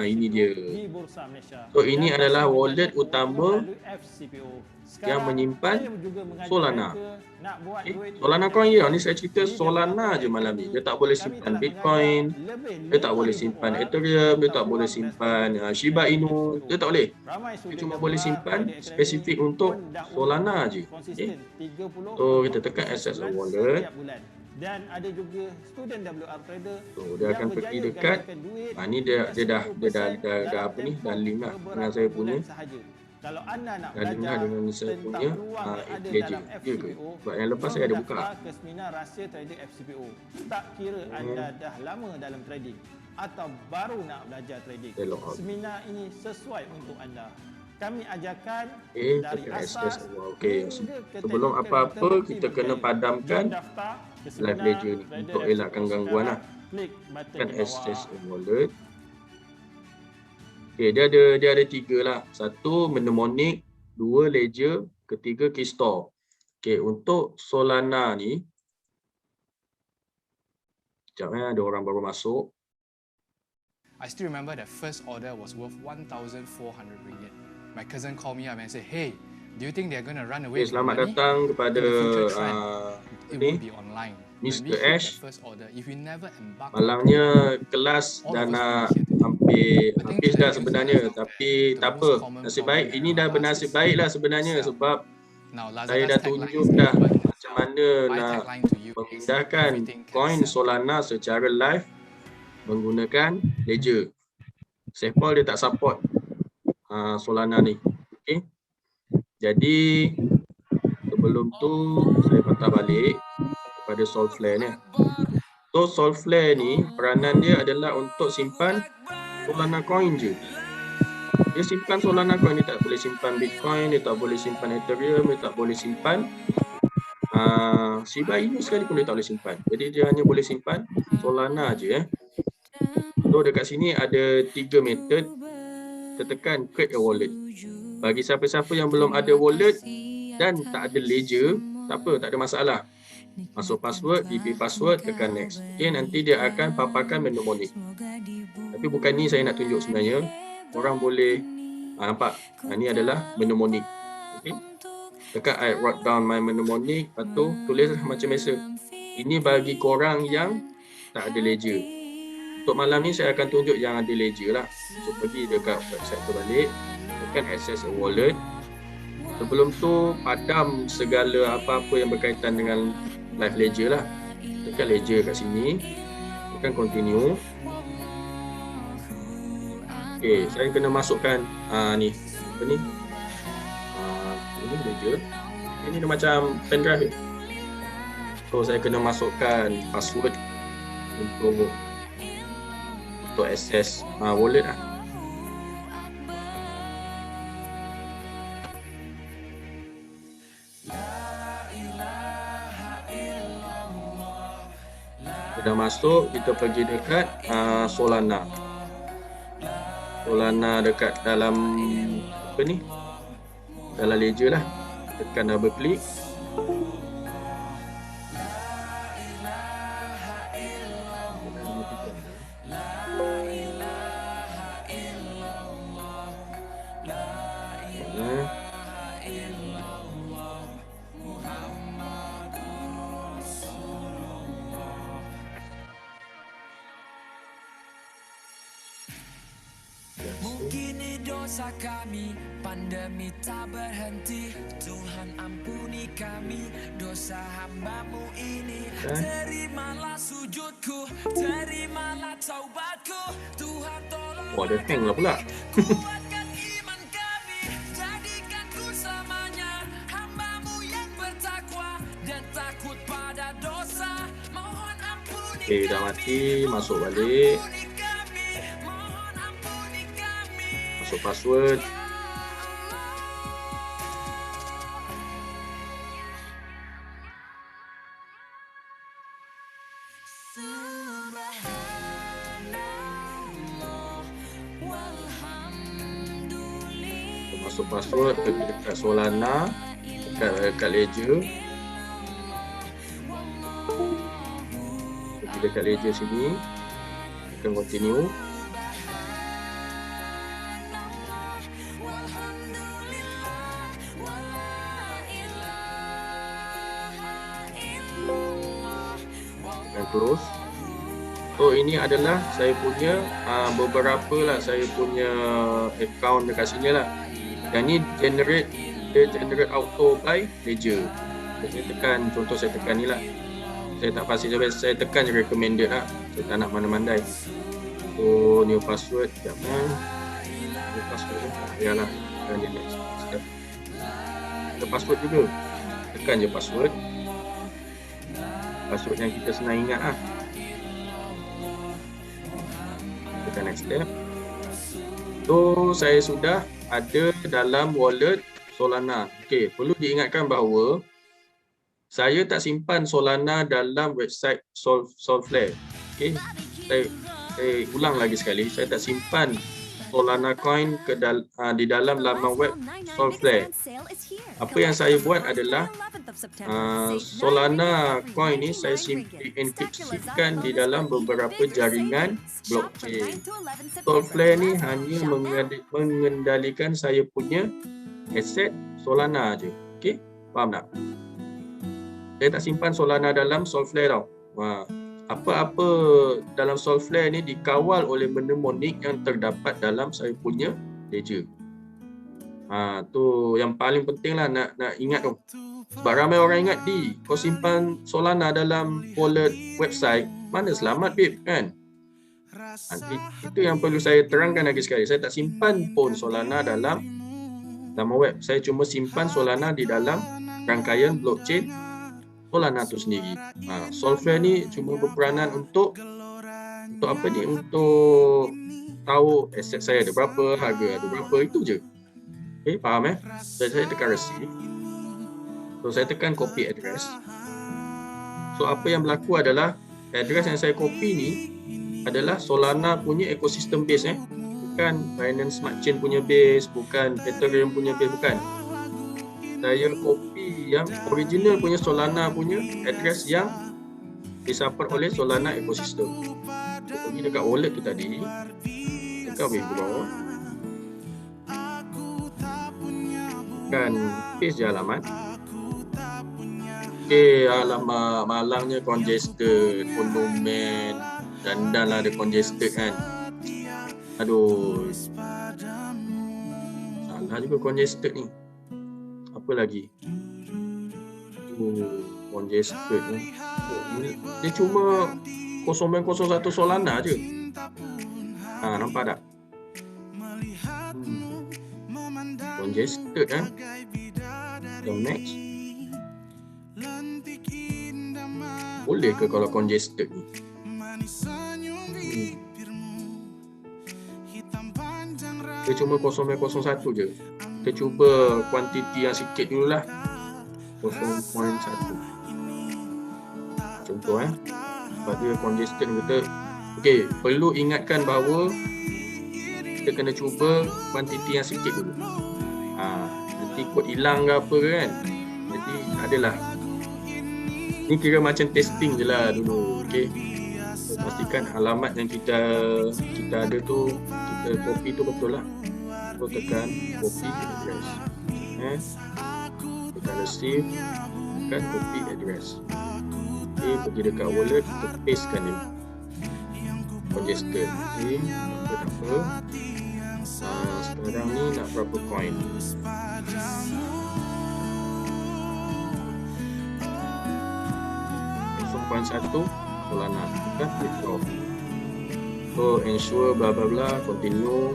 Ini dia. di Bursa Malaysia. So ini Dan adalah masih wallet menjaga utama melalui FCPO. yang Sekarang, menyimpan saya juga mengajar Solana. mereka nak buat duit Solana dengan coin je. trading. Ni saya cerita Di Solana Developer je malam ni. Academy, Dia tak boleh kami simpan telah Bitcoin. mengajar lebih Dia tak boleh 5,000 simpan orang Ethereum. Dia tentang tak boleh wang dan simpan strategi Shiba trading Inu. FCPO. Dia tak boleh. Ramai Dia student cuma dan boleh pula simpan trader academy spesifik untuk pun dah Solana untung je. konsisten 30 So kita untuk tekan access a 11 wallet. setiap bulan. Dan ada juga student WR trader So dia yang akan pergi berjaya dekat. gandakan duit Ni dia dah 10% dah apa ni, dah link lah dengan saya punya. sahaja. Kalau anda nak Dah link lah belajar dengan saya tentang punya peluang yang ada Ledger. dalam Ya ke? FCPO, Sebab yang lepas jom saya ada buka. daftar ke seminar rahsia trading FCPO. Tak kira anda dah lama dalam trading atau baru nak belajar trading. Saya log out. Seminar ini sesuai untuk anda. Kami ajarkan Okay, dari tekan asas access. Okay. hingga ke Sebelum teknikal apa-apa terbukti kita kena berjaya. padamkan Jom daftar ke live seminar Ledger ni Trader untuk elakkan FCPO gangguan lah. sekarang. Klik button Kan di bawah. access a wallet. Okay, dia ada 3 lah. 1 mnemonic, 2 ledger, ketiga keystore. Okay, untuk Solana ni, sekejap ada orang baru masuk. I still remember that first order was worth 1,400 ringgit. My cousin called me up and said, "Hey, do you think they're going to run away Okay, with selamat money? datang kepada In the future trend, it ni, will be online." Mr. When we hit Ash. that first order, if we never embark on malangnya kelas all dah of us nak will be here today. hampir I think habis today dah is sebenarnya, the tapi most tak apa. common Nasib problem baik, that ini everyone dah asks bernasib is baik lah sebenarnya sell. sebab Now, saya Lazada's dah tagline tunjuk is dah "Buy and macam sell." mana My nak tagline to you is memindahkan everything can koin sell. Solana secara live menggunakan Ledger. SafePol dia tak support Solana ni. Okay. Jadi sebelum tu saya patah balik kepada Solflare ni. So Solflare ni peranan dia adalah untuk simpan Solana coin je. Dia simpan Solana coin, dia tak boleh simpan Bitcoin, dia tak boleh simpan Ethereum, dia tak boleh simpan Shiba Inu sekalipun dia tak boleh simpan. Jadi dia hanya boleh simpan Solana je. So dekat sini ada 3 method. Kita tekan create a wallet. Bagi siapa-siapa yang belum ada wallet dan tak ada ledger, tak apa, tak ada masalah. Masuk password, DB password, tekan next. Okay, nanti dia akan paparkan mnemonic. Tapi bukan ni saya nak tunjuk sebenarnya. Orang boleh nampak. Ni adalah mnemonic. Okay. Tekan I wrote down my mnemonic. Lepas tu tulis macam biasa. Ini bagi korang yang tak ada ledger. Untuk malam ni saya akan tunjuk yang ada ledger lah. So pergi dekat website tu balik. Tekan access a wallet. Sebelum tu padam segala apa-apa yang berkaitan dengan live ledger lah. Tekan ledger kat sini. Tekan continue. Okay, saya kena masukkan ni. Apa ni? Ini ledger. Ini dia macam pendrive. So saya kena masukkan password untuk access wallet lah. Dia dah masuk, kita pergi dekat Solana. Solana dekat dalam apa ni? Dalam ledger lah. Tekan double click. Mungkin ini dosa kami, pandemi tak berhenti. Tuhan ampuni kami, dosa hamba-Mu ini. Terimalah sujudku, terimalah taubatku. Tuhan tolong. Wah, dia hang lah pula. Kuatkan iman kami, jadikanku selamanya hamba-Mu yang bertakwa dan takut pada dosa. Mohon ampuni Okay, dah mati. Masuk balik. Masuk password. Masuk password, pergi dekat Solana, dekat ledger. Pergi dekat ledger sini. Tekan continue. Dan terus. So ini adalah saya punya beberapa lah saya punya account dekat sini lah. Yang ni generate auto by ledger. Saya tekan, contoh saya tekan ni lah. Saya tak pasti saya tekan je recommended lah. Saya tak nak mandai-mandai. So new password, sekejap kan. New password ya lah. Dan dia next step. Ada password juga. Tekan je password. Password yang kita senang ingat lah. Tekan next step. So saya sudah ada dalam wallet Solana. Okey, perlu diingatkan bahawa saya tak simpan Solana dalam website Solflare. Okey, saya ulang lagi sekali, saya tak simpan Solana coin di dalam laman web Solflare. Apa yang saya buat adalah Solana coin ni saya enkripsikan di dalam beberapa jaringan blockchain. Solflare ni hanya mengendalikan saya punya aset Solana je. Okey, faham tak? Saya tak simpan Solana dalam Solflare tau. Apa-apa dalam Solflare ni dikawal oleh mnemonik yang terdapat dalam saya punya ledger. Tu yang paling penting lah nak ingat tu. Sebab ramai orang ingat, kau simpan Solana dalam wallet website, mana selamat babe kan? Itu yang perlu saya terangkan lagi sekali. Saya tak simpan pun Solana dalam web. Saya cuma simpan Solana di dalam rangkaian blockchain Solana tu sendiri. Solflare ni cuma berperanan untuk apa ni? Untuk tahu aset saya ada berapa, harga ada berapa, itu je. Okay, faham Saya tekan receive. So saya tekan copy address. So apa yang berlaku adalah address yang saya copy ni adalah Solana punya ekosistem base bukan Binance Smart Chain punya base, bukan Ethereum punya base, bukan. Saya copy yang original punya Solana punya address yang disupport oleh Solana ekosistem. So, pergi dekat wallet tu tadi, tekan withdraw, tekan paste je alamat. Alamak, malangnya congested, volumen dan lah ada congested kan. Aduh, salah juga congested ni. Apa lagi? Congested ni. Dia cuma 0901 Solana je. Nampak tak? Congested kan. Next. Boleh ke kalau congested ni? Dia cuma 0901 je. Kita cuba kuantiti yang sikit dululah. 0.1. Contoh sebab dia congested kita. Okey, perlu ingatkan bahawa kita kena cuba kuantiti yang sikit dulu. Nanti kot hilang ke apa kan. Jadi adalah. Ni kira macam testing je lah dulu. Okey. Pastikan alamat yang kita ada tu, kita copy tu betul lah. So tekan copy address. Tekan receive, tekan copy address. Okay, pergi dekat wallet, kita pastekan dia. Congested. Okay, tak apa. Sekarang ni nak berapa coin? 0.1 Solana. Tekan withdraw. So ensure bla bla bla, continue.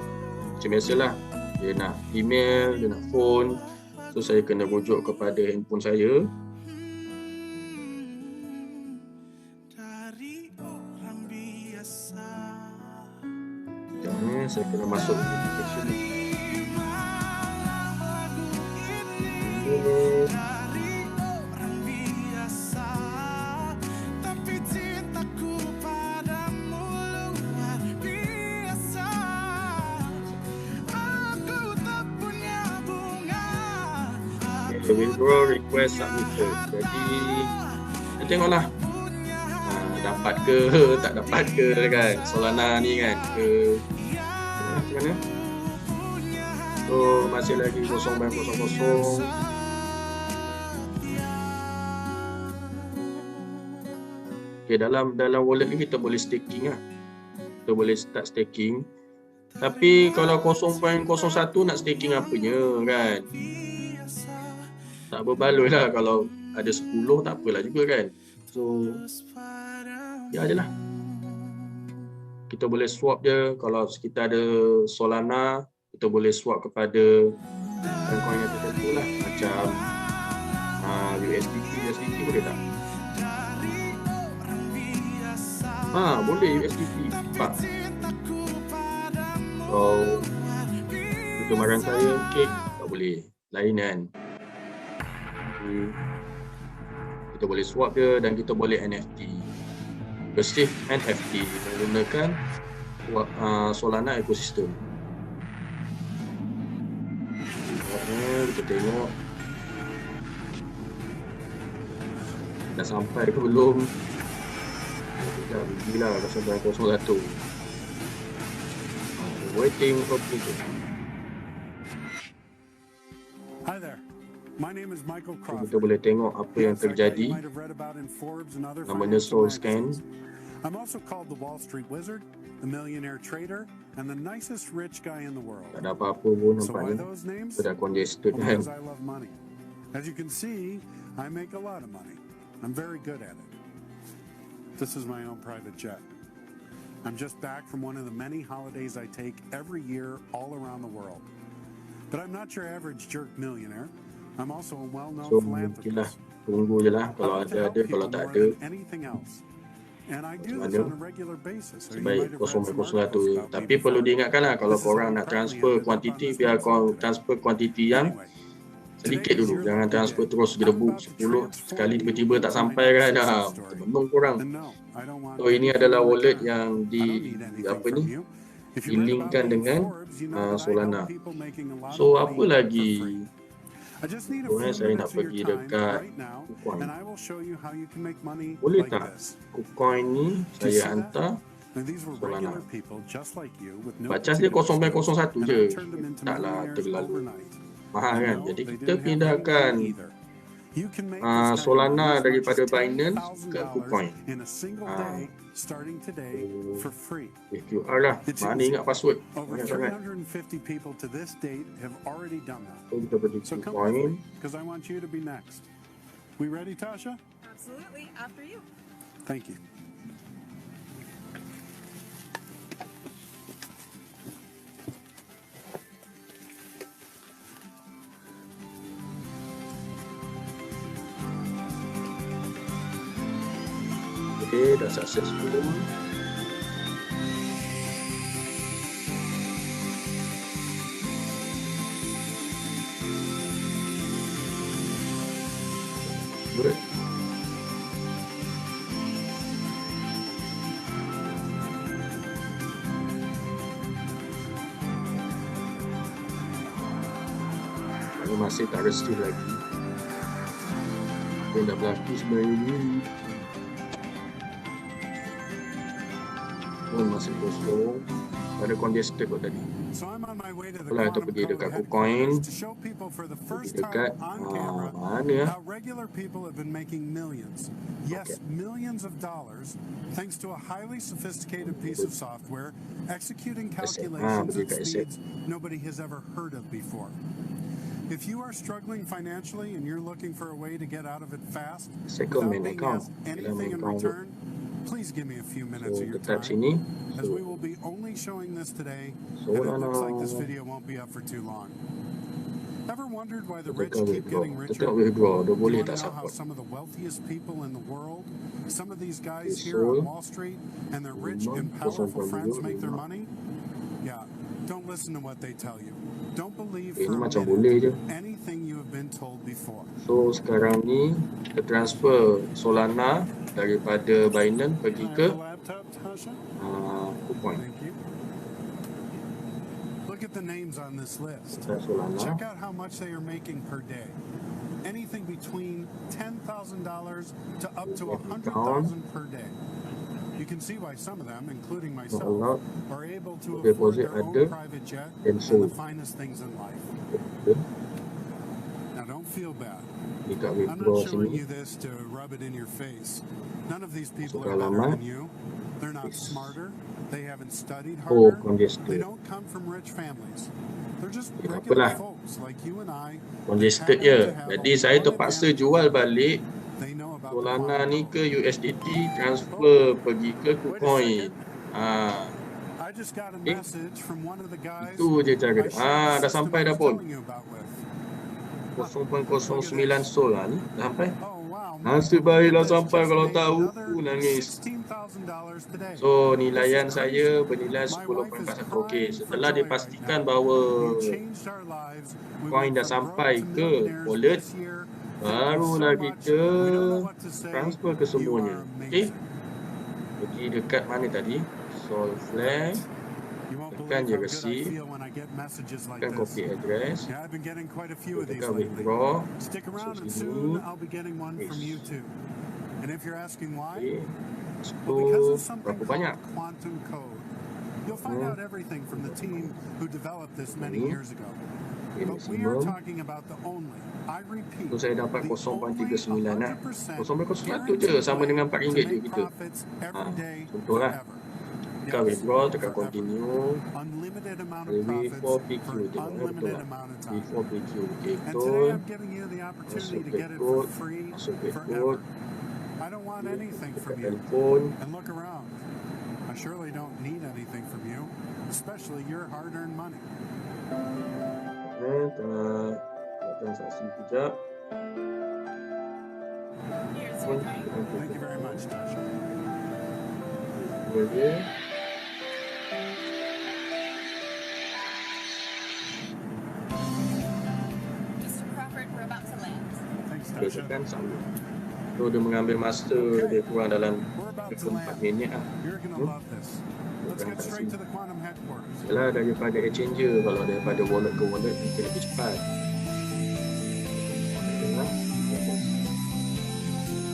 Macam biasalah. Dia nak email, dia nak phone. So saya kena rujuk kepada handphone saya. Jangan, saya kena masuk application ni. Withdraw request submitted. Jadi kita tengoklah dapat ke tak dapat ke kan Solana ni kan ke macam mana. So masih lagi 0.00. Okay, dalam wallet ni kita boleh staking lah. Kita boleh start staking. Tapi kalau 0.01 nak staking apanya kan, tak berbaloi lah. Kalau ada 10 tak apalah juga kan. So ya je lah. Kita boleh swap je. Kalau kita ada Solana, kita boleh swap kepada coin yang tertentu lah. Macam USDT boleh tak? Boleh USDT. Nampak? Kalau kemarin saya kek tak boleh. Lain kan. Kita boleh swap dia dan kita boleh NFT. Receive NFT menggunakan Solana ecosystem. Kita tengok dah sampai ke belum. Dah gila pasal 01. Waiting for people. Hi there. My name is Michael Crawford. Kita boleh tengok apa yang terjadi. Namanya SolScan. I'm also called the Wall Street Wizard, the millionaire trader, and the nicest rich guy in the world. Tak ada apa-apa pun So why nampaknya. those names? Sudah congested Well, kan. because I love money. As you can see, I make a lot of money. I'm very good at it. This is my own private jet. I'm just back from one of the many holidays I take every year all around the world. But I'm not your average jerk millionaire. I'm also a well-known So mungkinlah philanthropist. tunggu je lah. I Kalau want to ada help ada, people kalau tak more ada. than anything else. And I do Macam this mana? on a regular basis. So you Sebaik might have read some 0.01. articles about Tapi me perlu before. diingatkan lah, kalau This is korang how nak I transfer ended up on kuantiti, this biar website korang today. transfer kuantiti yang Anyway, sedikit today is dulu. your Jangan lucky transfer day. terus I'm gedebuk about to 10 transform sekali you tiba-tiba tak into my sampai kan. success story. Terbenung korang. And no, I don't want So ini anything adalah in wallet return. yang I don't need anything apa from ni you. If you read about dilinkkan me in dengan Forbes, you know that I Solana. help people making a lot So of apa money lagi? for free. I just need a Sebenarnya few saya nak minutes of your pergi time dekat right now, KuCoin. and I will show you how you can make money Boleh like tak this. KuCoin ni Do you saya see that? hantar Now, these were Solana. regular people just like you with no Baca dia particular 0.01 skills, je. and I turned them into Taklah millionaires terlalu overnight. mahal kan. No, Jadi they kita didn't have pindahkan money either. You can make this kind of Solana money as much daripada as Binance ke $20,000 KuCoin. in a single day starting today for free. QR lah. It's Mana easy. ingat password. Over Banyak sangat. 350 people to this date have already done that. So kita pergi So come with KuCoin. me, because I want you to be next. We ready, Tasha? Absolutely, after you. Thank you. Okay, dah successful. Good. Ini masih tak restu lagi. Apa yang dah berlaku sebenarnya ni pun masih kosong. Ada congested kot tadi. So I'm on my way to the Itulah tu Quantum pergi Code dekat headquarters KuCoin. to show people for the first Pergi dekat time on camera mana ya? how regular people have been making millions. Yes, millions of dollars thanks to a highly sophisticated piece of software executing calculations pergi at kat speeds nobody has ever heard of before. If you are struggling financially and you're looking for a way to get out of it fast Second without main being account. asked anything in Dalam account tu. return, please give me a few minutes So of your tetap time. sini. As So we will be only showing this today, So, and it looks like this video won't be up for too long. Ever wondered why the rich tekan keep withdraw. getting richer? Tekan withdraw. Dia You boleh want to tak know how support. some of the wealthiest people in the world, some of these guys Okay, here so, on Wall Street and their rich and powerful friends make their money? Yeah, don't listen to what they tell you. Don't believe Ini for a macam boleh je. minute anything you have been told before. So sekarang ni kita transfer Solana daripada Binance pergi Can I ke have the laptop, Tasha? KuCoin. Thank you. Look at the names on this list. Kita Solana. Check out how much they are making per day. Anything between $10,000 to up to $100,000 per day. You can see why some of them, including myself, Allah. are able to Deposit afford their own ada private jet and and so. the finest things in life. Now don't feel bad. Dekat I'm withdraw not showing sini. you this to rub it in your face. None of these people Masuk are better alamat. than you. They're not smarter. They haven't studied Oh, harder. They congested. don't come from rich families. They're just Ya, regular apalah. folks like you and I. Congested je. Jadi saya terpaksa jual balik They know about the Solana quantum ni code. ke USDT, transfer pergi ke KuCoin. I just got a Eh, message from one of the guys itu je cara I dia. shared the Dah system sampai I dah was pun. telling you about with. 0.09 Sol lah ni. Dah sampai. Oh wow. Nasib Look at baiklah this, sampai, just kalau made tahu another nangis. $16,000 today. So nilaian This is saya crazy. bernilai My wife is 10.41. Okey, crying for setelah joy dipastikan right now. bahawa You changed our lives. We koin went dah from sampai broke to ke millionaires wallet, this year. Thank you barulah so much. kita We don't know what to say. transfer ke You semuanya. are Okey. amazing. Pergi dekat mana tadi? Solflag. You won't Tekan believe je how good I receipt. feel when I get messages like Tekan copy this. address. Yeah, I've been getting quite a few of these Tekan lately. withdraw. Stick around and sini. soon I'll be getting one from you too. And if you're asking why, Okey. well, because So of something berapa called banyak? quantum code. You'll find out everything from the team who developed this many Ini. years ago. Okay, But we are maksimum. talking about the only, I repeat, So saya dapat the 0.39 only lah. 100% 0.01 je, sama dengan RM4 to je make kita. profits every day contohlah. forever. Tekan Yes, withdraw, tekan forever. continue. Unlimited amount of Before profits PQ, for tengok betul unlimited lah. amount of time. Before PQ. Okay, And betul. today I'm giving you the opportunity to get it for code, free masuk code, forever. I don't want anything dekat from you. telefon. And look around. I surely don't need anything from you, especially your hard-earned money. Kita buat transaksi sekejap. Thank you very much, Tasha. Boleh. Mr. Crawford, we're about to land. Thanks, Okay, Tasha. tekan sambung. So dia mengambil masa dia kurang dalam We're about to 24 land. minit lah. You're gonna love this. Let's get straight to the quantum headquarters. Yalah daripada exchanger, kalau daripada wallet ke wallet mungkin lebih cepat. Tengok.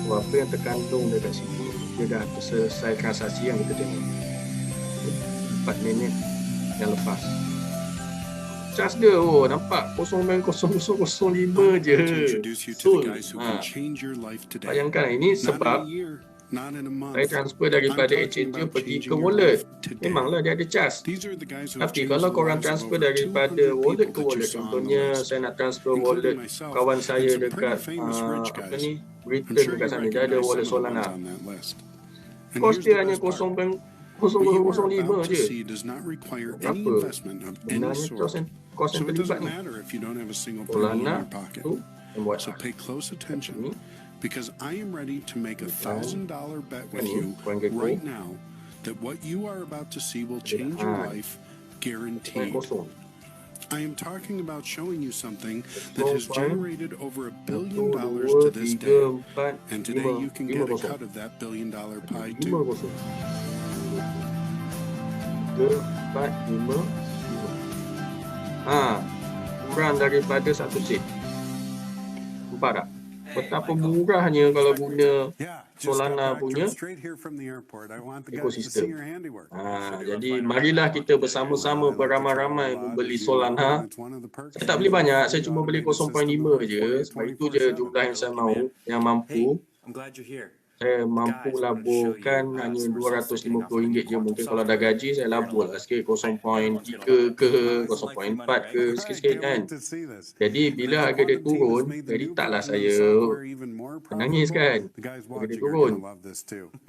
So, apa yang terkandung dekat sini, dia dah selesai transaksi yang kita tengok 4 minit yang lepas. Charge dia, oh nampak 0.0005 je. So, bayangkan ini sebab saya transfer daripada exchanger pergi ke wallet. Memanglah dia ada charge. Tapi kalau korang transfer daripada wallet ke wallet, contohnya saya nak transfer wallet kawan saya dekat apa ni, Britain dekat sana, dia ada wallet Solana. Kos dia hanya 0.005 je. Berapa? Benarnya kos yang terlibat ni. Solana tu yang buat So pay close attention ni. because I am ready to make a $1,000 bet with you right now that what you are about to see will change your life, guaranteed. kosong. I am talking about showing you something that has generated over $1 billion 1, to this 2, day. 3, 4, And today you can get a 5 cut of that $1 billion pie 5 too. kosong. 3, 4, 5. kurang daripada 1 sen. Nampak tak? Betapa murahnya kalau guna Yeah, just got Solana back punya straight here from the airport. I want the guys to ekosistem. see your handiwork. Jadi marilah kita bersama-sama beramai-ramai membeli Solana. Saya tak beli banyak, saya cuma beli 0.5 je. Sebab itu je jumlah yang saya mahu, yang mampu. I'm glad you're here. Saya mampu laburkan hanya RM250 je. Mungkin kalau dah gaji, saya labur lah sikit 0.3 ke 0.4 ke sikit-sikit kan. Jadi bila harga dia turun, jadi taklah saya menangis kan. Harga dia turun.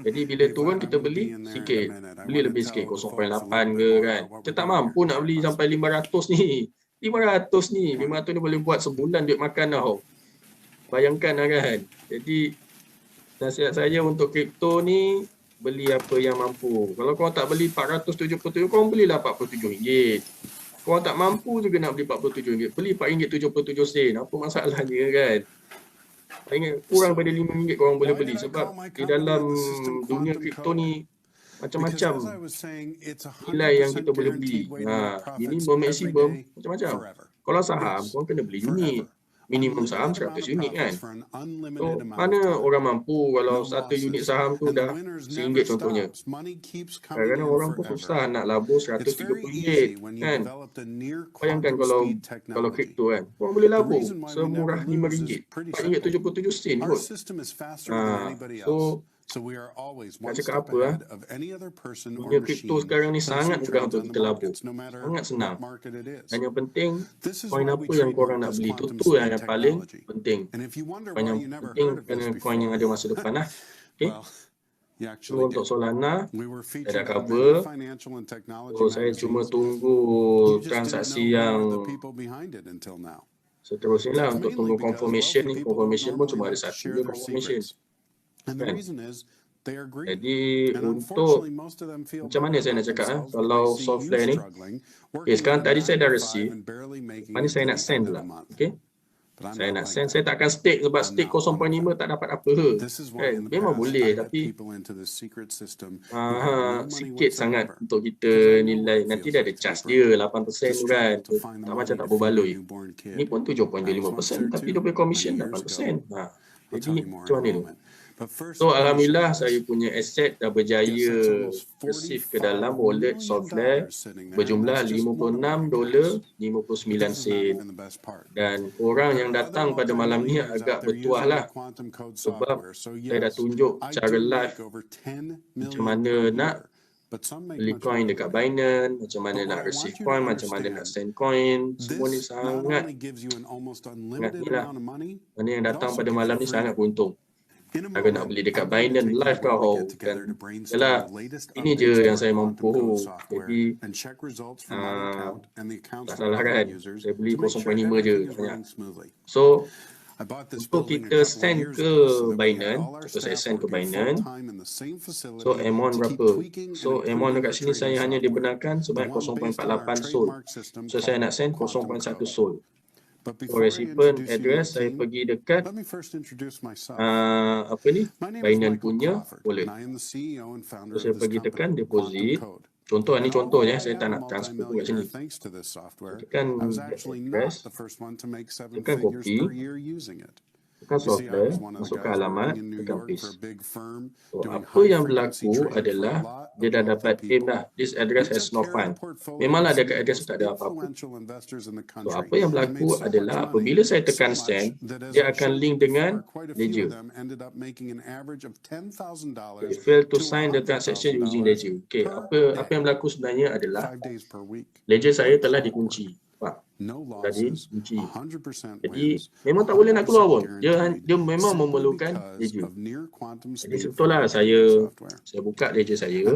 Jadi bila turun kita beli sikit. Beli lebih sikit 0.8 ke kan. Kita tak mampu nak beli sampai 500 ni. 500 ni boleh buat sebulan duit makan tau. Bayangkan lah kan. Jadi nasihat saya untuk kripto ni, beli apa yang mampu. Kalau korang tak beli 477, korang belilah RM47. Korang tak mampu juga nak beli RM47, beli RM4.77. Apa masalahnya kan? Kurang pada RM5 korang boleh beli. Sebab di dalam dunia kripto ni, macam-macam nilai yang kita boleh beli. Minimum, maksimum, macam-macam. Kalau saham, korang kena beli unit. Minimum saham 100 unit kan. So, mana orang mampu kalau 1 unit saham tu dah RM1 contohnya. Kadang-kadang orang pun susah nak labur RM130 kan. Bayangkan kalau kripto kan. Orang boleh labur semurah RM5. RM4.77 kot. So, nak cakap apa lah. Dunia kripto sekarang ni sangat mudah untuk kita labur. Sangat senang. Dan yang penting, koin apa yang korang nak beli tu yang paling penting. Koin yang penting kena koin yang ada masa depan lah. Okay. So, untuk Solana, saya dah cover. So, saya cuma tunggu transaksi yang seterusnya lah untuk tunggu confirmation ni. Confirmation pun cuma ada satu je confirmation. Kan? Jadi untuk macam mana saya nak cakap kalau software ni, sekarang tadi saya dah receive, mana saya nak send pula. Okay? Saya nak send, saya tak akan stake sebab stake 0.5 tak dapat apa. Kan? Memang boleh tapi sikit sangat untuk kita nilai. Nanti dah ada charge dia 8% tu kan. Tak macam tak berbaloi. Ni pun 7.5% tapi dia punya commission 8%. Jadi macam mana tu? So alhamdulillah saya punya aset dah berjaya receive ke dalam wallet software berjumlah $56.59. Dan orang yang datang pada malam ni agak bertuah lah sebab saya dah tunjuk cara live macam mana nak beli coin dekat Binance, macam mana nak receive coin, macam mana nak send coin. Semua ni sangat ni lah. Mana yang datang pada malam ni sangat beruntung. Aku nak beli dekat Binance live kau kan. Yalah, ini je yang saya mampu. Jadi tak salah kan. Saya beli 0.5 je banyak. So untuk kita send ke Binance, so saya send ke Binance. So amount berapa? So amount dekat sini saya hanya dibenarkan sebanyak 0.48 SOL. So saya nak send 0.1 SOL. For recipient address, saya pergi dekat apa ni, Binance punya wallet. So saya pergi tekan deposit. Contoh ni contoh je, saya tak nak transfer kat sini. Tekan address, tekan copy, tekan software, masukkan alamat, tekan paste. So apa yang berlaku adalah dia dah dapat aim dah. This address has no fund. Memanglah dekat address tak ada apa-apa. So apa yang berlaku adalah apabila saya tekan send, dia akan link dengan Ledger. Okay, fail to sign the transaction using Ledger. Okay, apa yang berlaku sebenarnya adalah Ledger saya telah dikunci. Tadi kunci. Jadi memang tak boleh nak keluar pun. Dia memang memerlukan Ledger. Jadi sebetulnya saya buka Ledger saya.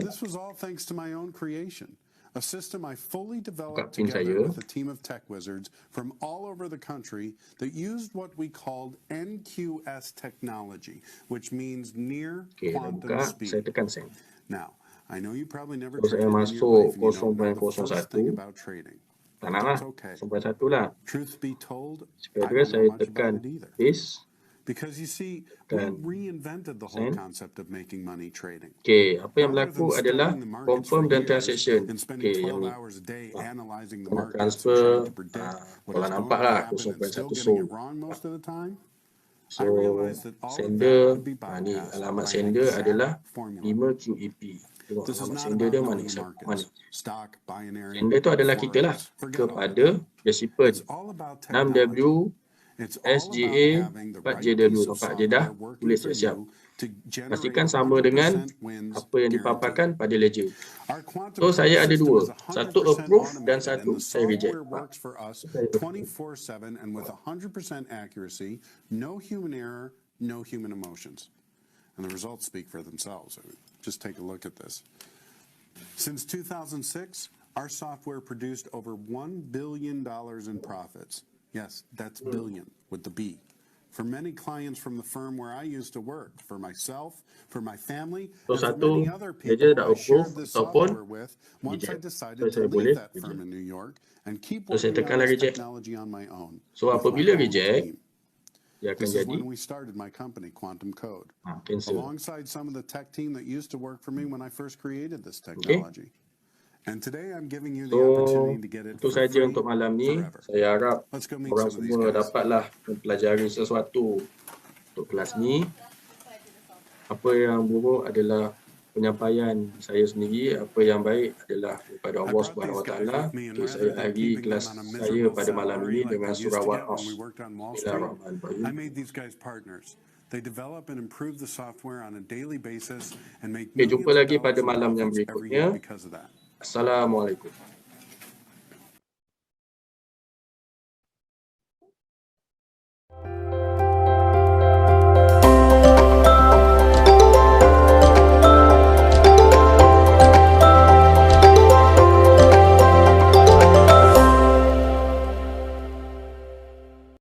A system I fully developed together with a team of tech wizards from all over the country that used what we called NQS technology, which means near quantum speed. Saya tekan send. Now, I know you probably never saya masuk 0.01. Tak nak lah, 0.1 lah. Sekali saya tekan paste. Because you see, Kan. we reinvented the whole Sen. concept of making money trading. Okey, apa yang Rather berlaku than adalah studying the markets confirm for dan years transaction. and spending Okey, yang 12 ni. hours a day Ah, analyzing the Nak markets and transfer, trying to predict what kalau is nampak going to lah happen and still 0.1 getting sold. it wrong most of the time, I So, realized that all of that sender, could be ni bypassed alamat by an sender adalah exact formula. 5 QEP. Tengok This is alamat not sender about dia mana? knowing the Mana? markets, stock, binary, Sender tu adalah kita lah forex. Forget all of kepada that. recipient It's all about technology. 6W It's all SGA about having the right 4JW. piece of Nampak je dah software working tulis for siap-siap. you to generate Pastikan sama dengan 100% wins apa yang guaranteed. dipaparkan pada ledger. Our quantum So, saya code ada system dua. is Satu 100% approve dan automated, satu and the saya reject. software works for us Saya approve. 24/7 and with 100% accuracy, no human error, no human emotions. And the results speak for themselves. Just take a look at this. Since 2006, our software produced over $1 billion in profits. Yes, that's billion with the B. For many clients from the firm where I used to work, for myself, for my family, So, and for satu, many other ledger people dah I shared approve this ataupun software with once I reject. decided So, to saya boleh leave that firm reject. in New York and keep So, saya working tekan on this reject. technology on my own. So, with my apabila own reject, team. dia akan This is jadi when we started my company, Quantum Code, cancel. alongside some of the tech team that used to work for me when I first created this technology. And today I'm giving you the So, opportunity to get it itu for saja free untuk malam ni. forever. Saya harap Let's go meet korang some of these semua guys. dapatlah mempelajari sesuatu untuk kelas ni. Apa yang buruk adalah penyampaian saya sendiri, apa yang baik adalah daripada Allah brought Subhanahu Wa these guys Taala. with me, and Okay, rather saya than akhiri keeping kelas them on a saya miserable pada malam salary ini like dengan we used surah to get Wan-Nas. when we worked on Wall Street, Bismillahirrahmanirrahim. I made these guys partners. They develop and improve the software on a daily basis and make Okay, millions jumpa of lagi dollars pada in malam yang profits every berikutnya. year because of that. Assalamualaikum.